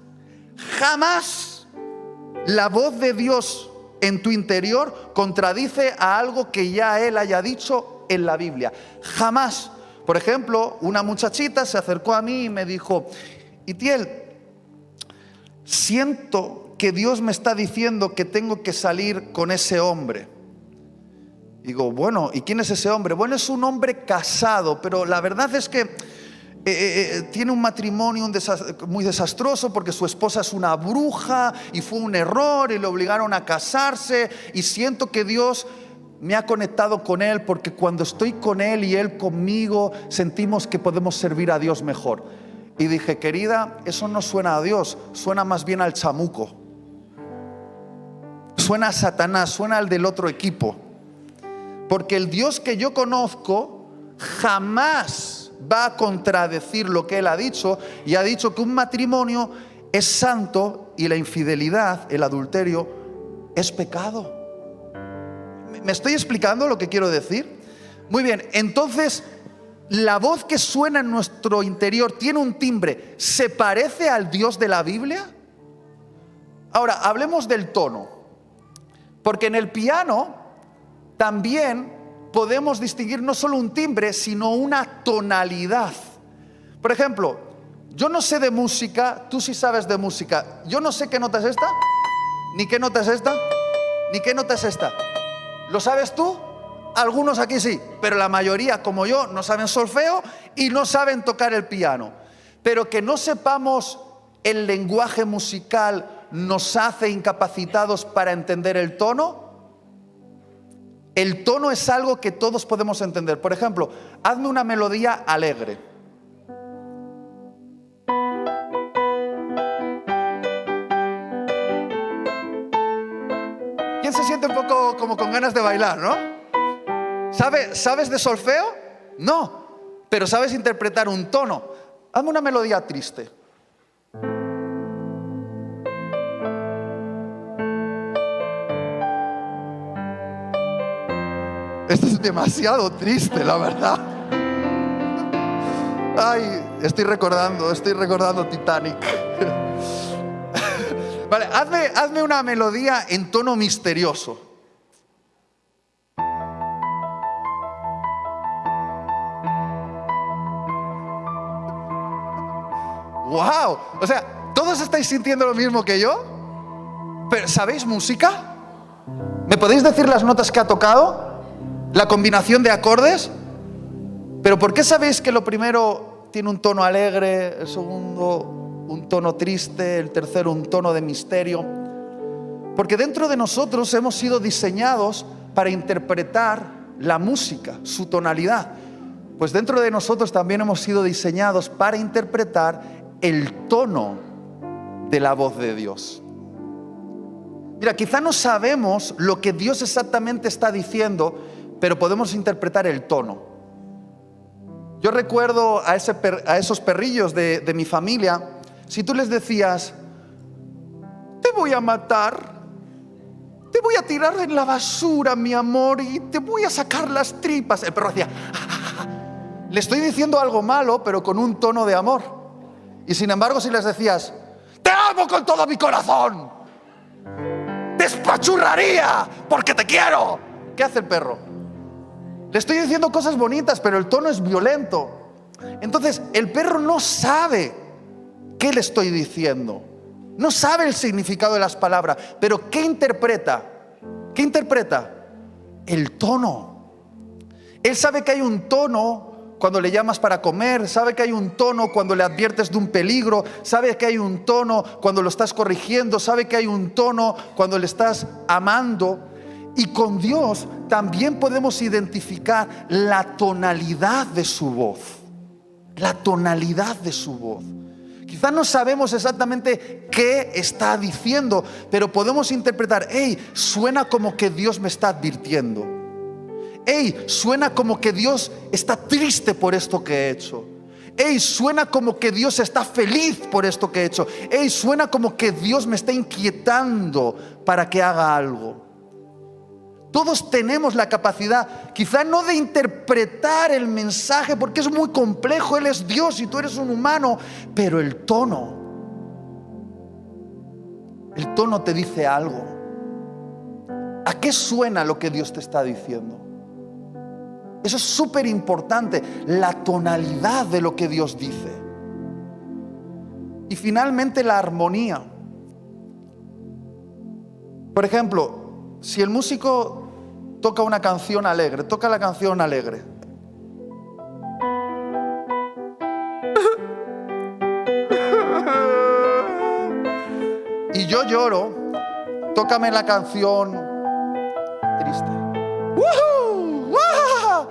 la voz de Dios en tu interior contradice a algo que ya Él haya dicho en la Biblia. Jamás. Por ejemplo, una muchachita se acercó a mí y me dijo, Itiel, siento que Dios me está diciendo que tengo que salir con ese hombre. Digo, bueno, ¿y quién es ese hombre? Bueno, es un hombre casado, pero la verdad es que tiene un matrimonio muy desastroso porque su esposa es una bruja y fue un error y le obligaron a casarse, y siento que Dios me ha conectado con él porque cuando estoy con él y él conmigo sentimos que podemos servir a Dios mejor. Y dije, querida, eso no suena a Dios, suena más bien al chamuco. Suena a Satanás, suena al del otro equipo. Porque el Dios que yo conozco jamás va a contradecir lo que Él ha dicho, y ha dicho que un matrimonio es santo y la infidelidad, el adulterio, es pecado. ¿Me estoy explicando lo que quiero decir? Muy bien, entonces la voz que suena en nuestro interior tiene un timbre. ¿Se parece al Dios de la Biblia? Ahora, hablemos del tono. Porque en el piano también podemos distinguir no solo un timbre, sino una tonalidad. Por ejemplo, yo no sé de música, tú sí sabes de música. Yo no sé qué nota es esta, ni qué nota es esta, ni qué nota es esta. ¿Lo sabes tú? Algunos aquí sí, pero la mayoría, como yo, no saben solfeo y no saben tocar el piano. Pero que no sepamos el lenguaje musical nos hace incapacitados para entender el tono. El tono es algo que todos podemos entender. Por ejemplo, hazme una melodía alegre. ¿Quién se siente un poco como con ganas de bailar, no? ¿Sabes de solfeo? No, pero sabes interpretar un tono. Hazme una melodía triste. Esto es demasiado triste, la verdad. Ay, estoy recordando Titanic. Vale, hazme una melodía en tono misterioso. ¡Wow! O sea, ¿todos estáis sintiendo lo mismo que yo? ¿Pero sabéis música? ¿Me podéis decir las notas que ha tocado? ¿La combinación de acordes? ¿Pero por qué sabéis que lo primero tiene un tono alegre, el segundo un tono triste, el tercero un tono de misterio? Porque dentro de nosotros hemos sido diseñados para interpretar la música, su tonalidad. Pues dentro de nosotros también hemos sido diseñados para interpretar el tono de la voz de Dios. Mira, quizá no sabemos lo que Dios exactamente está diciendo, pero podemos interpretar el tono. Yo recuerdo a esos perrillos de mi familia. Si tú les decías, te voy a matar, te voy a tirar en la basura, mi amor, y te voy a sacar las tripas, el perro hacía, le estoy diciendo algo malo, pero con un tono de amor. Y sin embargo, si les decías, te amo con todo mi corazón, te espachurraría porque te quiero, ¿qué hace el perro? Le estoy diciendo cosas bonitas, pero el tono es violento. Entonces, el perro no sabe qué le estoy diciendo, no sabe el significado de las palabras, pero ¿qué interpreta? ¿Qué interpreta? El tono. Él sabe que hay un tono cuando le llamas para comer, sabe que hay un tono cuando le adviertes de un peligro, sabe que hay un tono cuando lo estás corrigiendo, sabe que hay un tono cuando le estás amando. Y con Dios también podemos identificar la tonalidad de su voz, la tonalidad de su voz. Quizás no sabemos exactamente qué está diciendo, pero podemos interpretar, hey, suena como que Dios me está advirtiendo. Hey, suena como que Dios está triste por esto que he hecho. Hey, suena como que Dios está feliz por esto que he hecho. Hey, suena como que Dios me está inquietando para que haga algo. Todos tenemos la capacidad, quizá no de interpretar el mensaje, porque es muy complejo. Él es Dios y tú eres un humano, pero el tono te dice algo. ¿A qué suena lo que Dios te está diciendo? Eso es súper importante, la tonalidad de lo que Dios dice. Y finalmente la armonía. Por ejemplo, si el músico toca una canción alegre, toca la canción alegre. Y yo lloro, tócame la canción triste. ¡Woohoo! ¡Wah!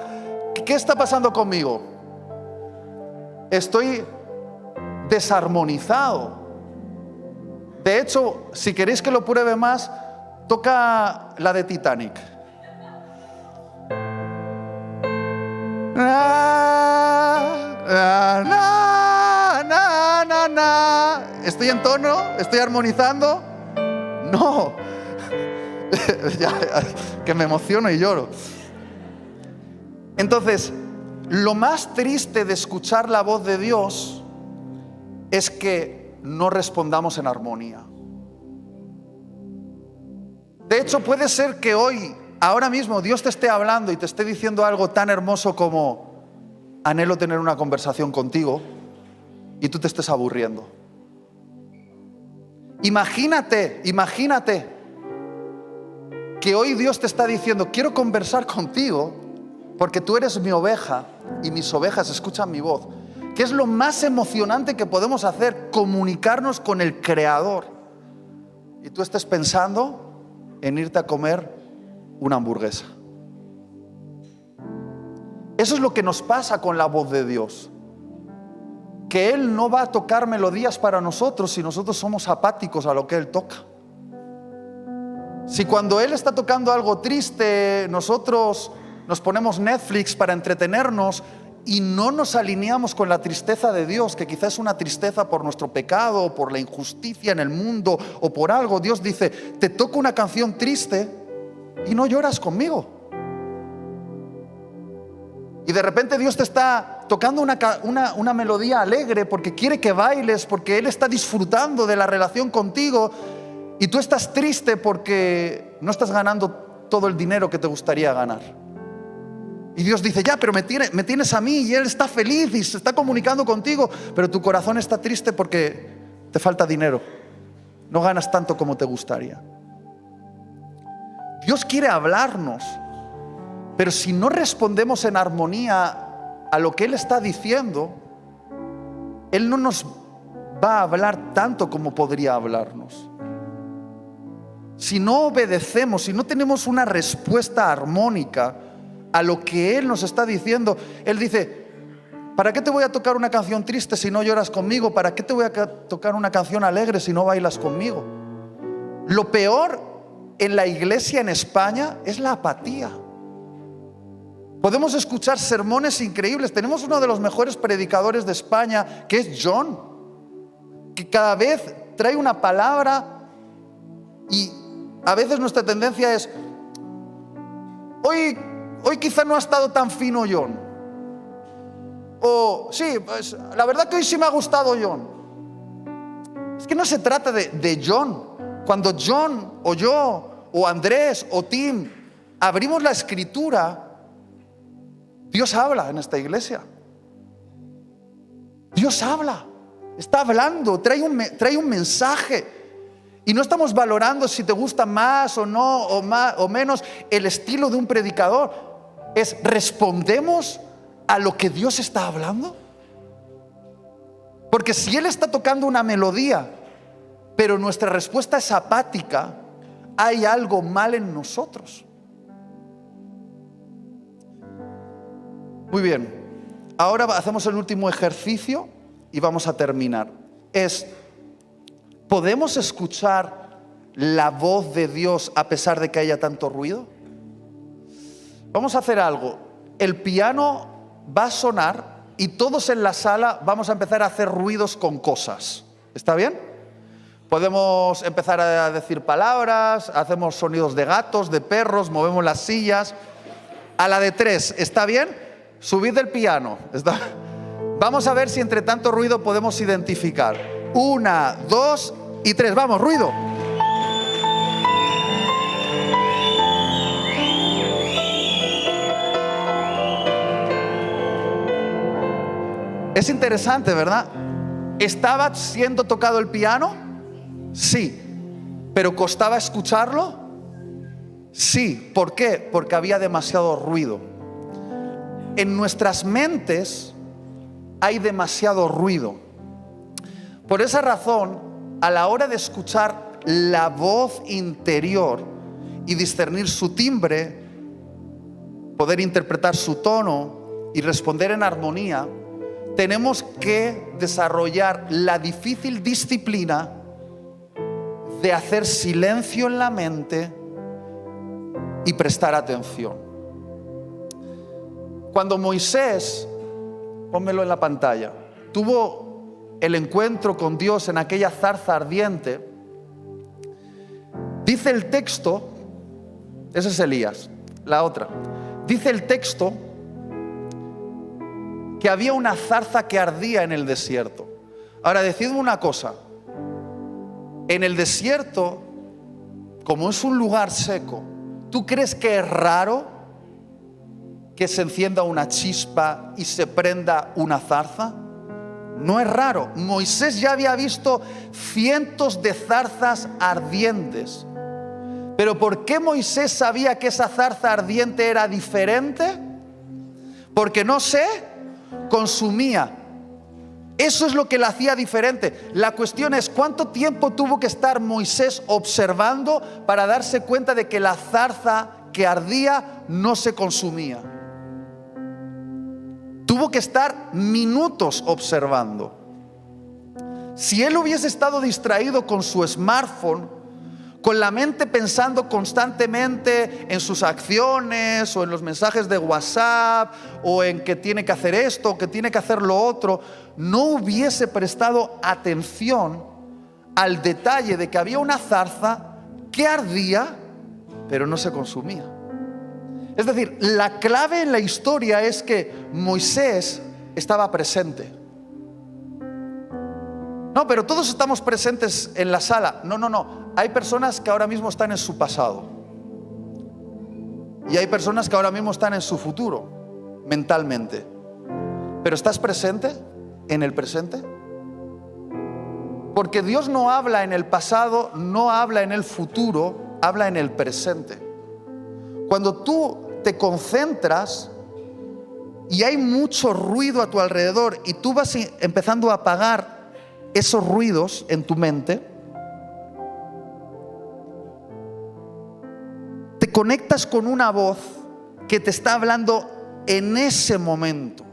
¿Qué está pasando conmigo? Estoy desarmonizado. De hecho, si queréis que lo pruebe más, toca la de Titanic. ¿Estoy en tono? ¿Estoy armonizando? No. Ya, que me emociono y lloro. Entonces, lo más triste de escuchar la voz de Dios es que no respondamos en armonía. De hecho, puede ser que hoy, ahora mismo, Dios te esté hablando y te esté diciendo algo tan hermoso como: anhelo tener una conversación contigo, y tú te estés aburriendo. Imagínate que hoy Dios te está diciendo: quiero conversar contigo porque tú eres mi oveja y mis ovejas escuchan mi voz. ¿Qué es lo más emocionante que podemos hacer? Comunicarnos con el Creador. Y tú estés pensando en irte a comer una hamburguesa. Eso es lo que nos pasa con la voz de Dios. Que Él no va a tocar melodías para nosotros si nosotros somos apáticos a lo que Él toca. Si cuando Él está tocando algo triste, nosotros nos ponemos Netflix para entretenernos y no nos alineamos con la tristeza de Dios, que quizás es una tristeza por nuestro pecado, o por la injusticia en el mundo, o por algo, Dios dice: te toco una canción triste y no lloras conmigo. y de repente Dios te está tocando una melodía alegre porque quiere que bailes, porque Él está disfrutando de la relación contigo, y tú estás triste porque no estás ganando todo el dinero que te gustaría ganar. Y Dios dice, ya, pero me tienes a mí, y Él está feliz y se está comunicando contigo, pero tu corazón está triste porque te falta dinero, no ganas tanto como te gustaría. Dios quiere hablarnos, pero si no respondemos en armonía a lo que Él está diciendo, Él no nos va a hablar tanto como podría hablarnos. Si no obedecemos, si no tenemos una respuesta armónica a lo que Él nos está diciendo, Él dice, ¿para qué te voy a tocar una canción triste si no lloras conmigo? ¿Para qué te voy a tocar una canción alegre si no bailas conmigo? Lo peor en la iglesia en España es la apatía. Podemos escuchar sermones increíbles. Tenemos uno de los mejores predicadores de España, que es John, que cada vez trae una palabra, y a veces nuestra tendencia es, hoy quizá no ha estado tan fino John. O sí, pues la verdad que hoy sí me ha gustado John. Es que no se trata de John. Cuando John o yo o Andrés o Tim abrimos la Escritura, Dios habla en esta iglesia. Dios habla, está hablando, trae un mensaje. Y no estamos valorando si te gusta más o no, o menos el estilo de un predicador. Es, ¿respondemos a lo que Dios está hablando? Porque si Él está tocando una melodía, pero nuestra respuesta es apática, hay algo mal en nosotros. Muy bien, ahora hacemos el último ejercicio y vamos a terminar. ¿Podemos escuchar la voz de Dios a pesar de que haya tanto ruido? Vamos a hacer algo. El piano va a sonar y todos en la sala vamos a empezar a hacer ruidos con cosas. ¿Está bien? Podemos empezar a decir palabras, hacemos sonidos de gatos, de perros, movemos las sillas. A la de 3, ¿está bien? Subid el piano. Vamos a ver si entre tanto ruido podemos identificar. 1, 2 y 3. Vamos, ruido. Es interesante, ¿verdad? ¿Estaba siendo tocado el piano? Sí. ¿Pero costaba escucharlo? Sí. ¿Por qué? Porque había demasiado ruido. En nuestras mentes hay demasiado ruido. Por esa razón, a la hora de escuchar la voz interior y discernir su timbre, poder interpretar su tono y responder en armonía, tenemos que desarrollar la difícil disciplina de hacer silencio en la mente y prestar atención. Cuando Moisés, pónmelo en la pantalla, tuvo el encuentro con Dios en aquella zarza ardiente, dice el texto, ese es Elías, la otra, dice el texto que había una zarza que ardía en el desierto. Ahora, decidme una cosa, en el desierto, como es un lugar seco, ¿tú crees que es raro que se encienda una chispa y se prenda una zarza? No es raro. Moisés ya había visto cientos de zarzas ardientes. Pero ¿por qué Moisés sabía que esa zarza ardiente era diferente? Porque no se consumía. Eso es lo que la hacía diferente. La cuestión es, ¿cuánto tiempo tuvo que estar Moisés observando para darse cuenta de que la zarza que ardía no se consumía? Tuvo que estar minutos observando. Si él hubiese estado distraído con su smartphone, con la mente pensando constantemente en sus acciones o en los mensajes de WhatsApp o en que tiene que hacer esto o que tiene que hacer lo otro, no hubiese prestado atención al detalle de que había una zarza que ardía pero no se consumía. Es decir, la clave en la historia es que Moisés estaba presente. No, pero todos estamos presentes en la sala. No. Hay personas que ahora mismo están en su pasado. Y hay personas que ahora mismo están en su futuro, mentalmente. ¿Pero estás presente en el presente? Porque Dios no habla en el pasado, no habla en el futuro, habla en el presente. Cuando tú te concentras y hay mucho ruido a tu alrededor y tú vas empezando a apagar esos ruidos en tu mente, te conectas con una voz que te está hablando en ese momento.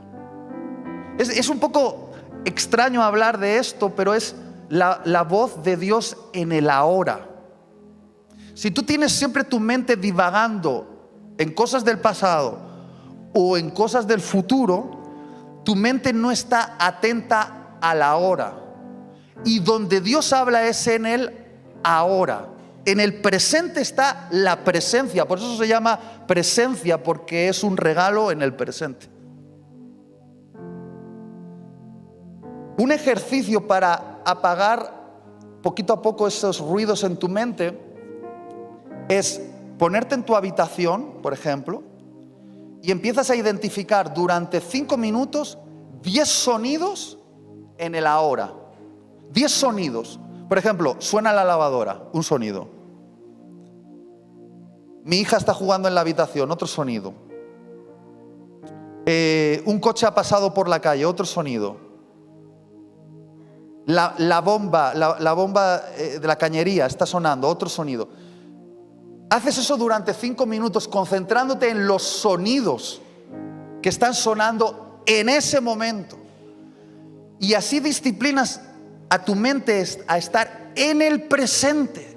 Es un poco extraño hablar de esto, pero es la voz de Dios en el ahora. Si tú tienes siempre tu mente divagando en cosas del pasado o en cosas del futuro, tu mente no está atenta a la hora. Y donde Dios habla es en el ahora. En el presente está la presencia. Por eso se llama presencia, porque es un regalo en el presente. Un ejercicio para apagar poquito a poco esos ruidos en tu mente es ponerte en tu habitación, por ejemplo, y empiezas a identificar durante 5 minutos 10 sonidos en el ahora. 10 sonidos. Por ejemplo, suena la lavadora, un sonido. Mi hija está jugando en la habitación, otro sonido. Un coche ha pasado por la calle, otro sonido. La bomba de la cañería está sonando, otro sonido. Haces eso durante 5 minutos, concentrándote en los sonidos que están sonando en ese momento. Y así disciplinas a tu mente a estar en el presente.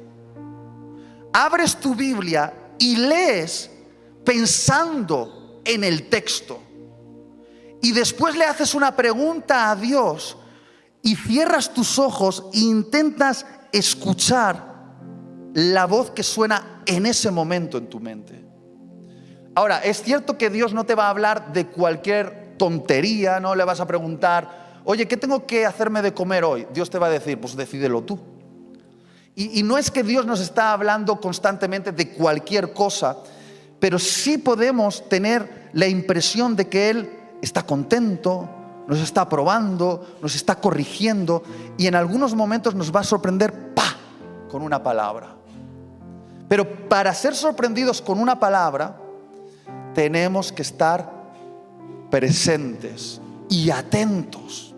Abres tu Biblia y lees pensando en el texto. Y después le haces una pregunta a Dios y cierras tus ojos e intentas escuchar la voz que suena en ese momento en tu mente. Ahora, es cierto que Dios no te va a hablar de cualquier tontería, no le vas a preguntar, oye, ¿qué tengo que hacerme de comer hoy? Dios te va a decir, pues decídelo tú. Y no es que Dios nos está hablando constantemente de cualquier cosa, pero sí podemos tener la impresión de que Él está contento, nos está aprobando, nos está corrigiendo, y en algunos momentos nos va a sorprender con una palabra. Pero para ser sorprendidos con una palabra, tenemos que estar presentes y atentos.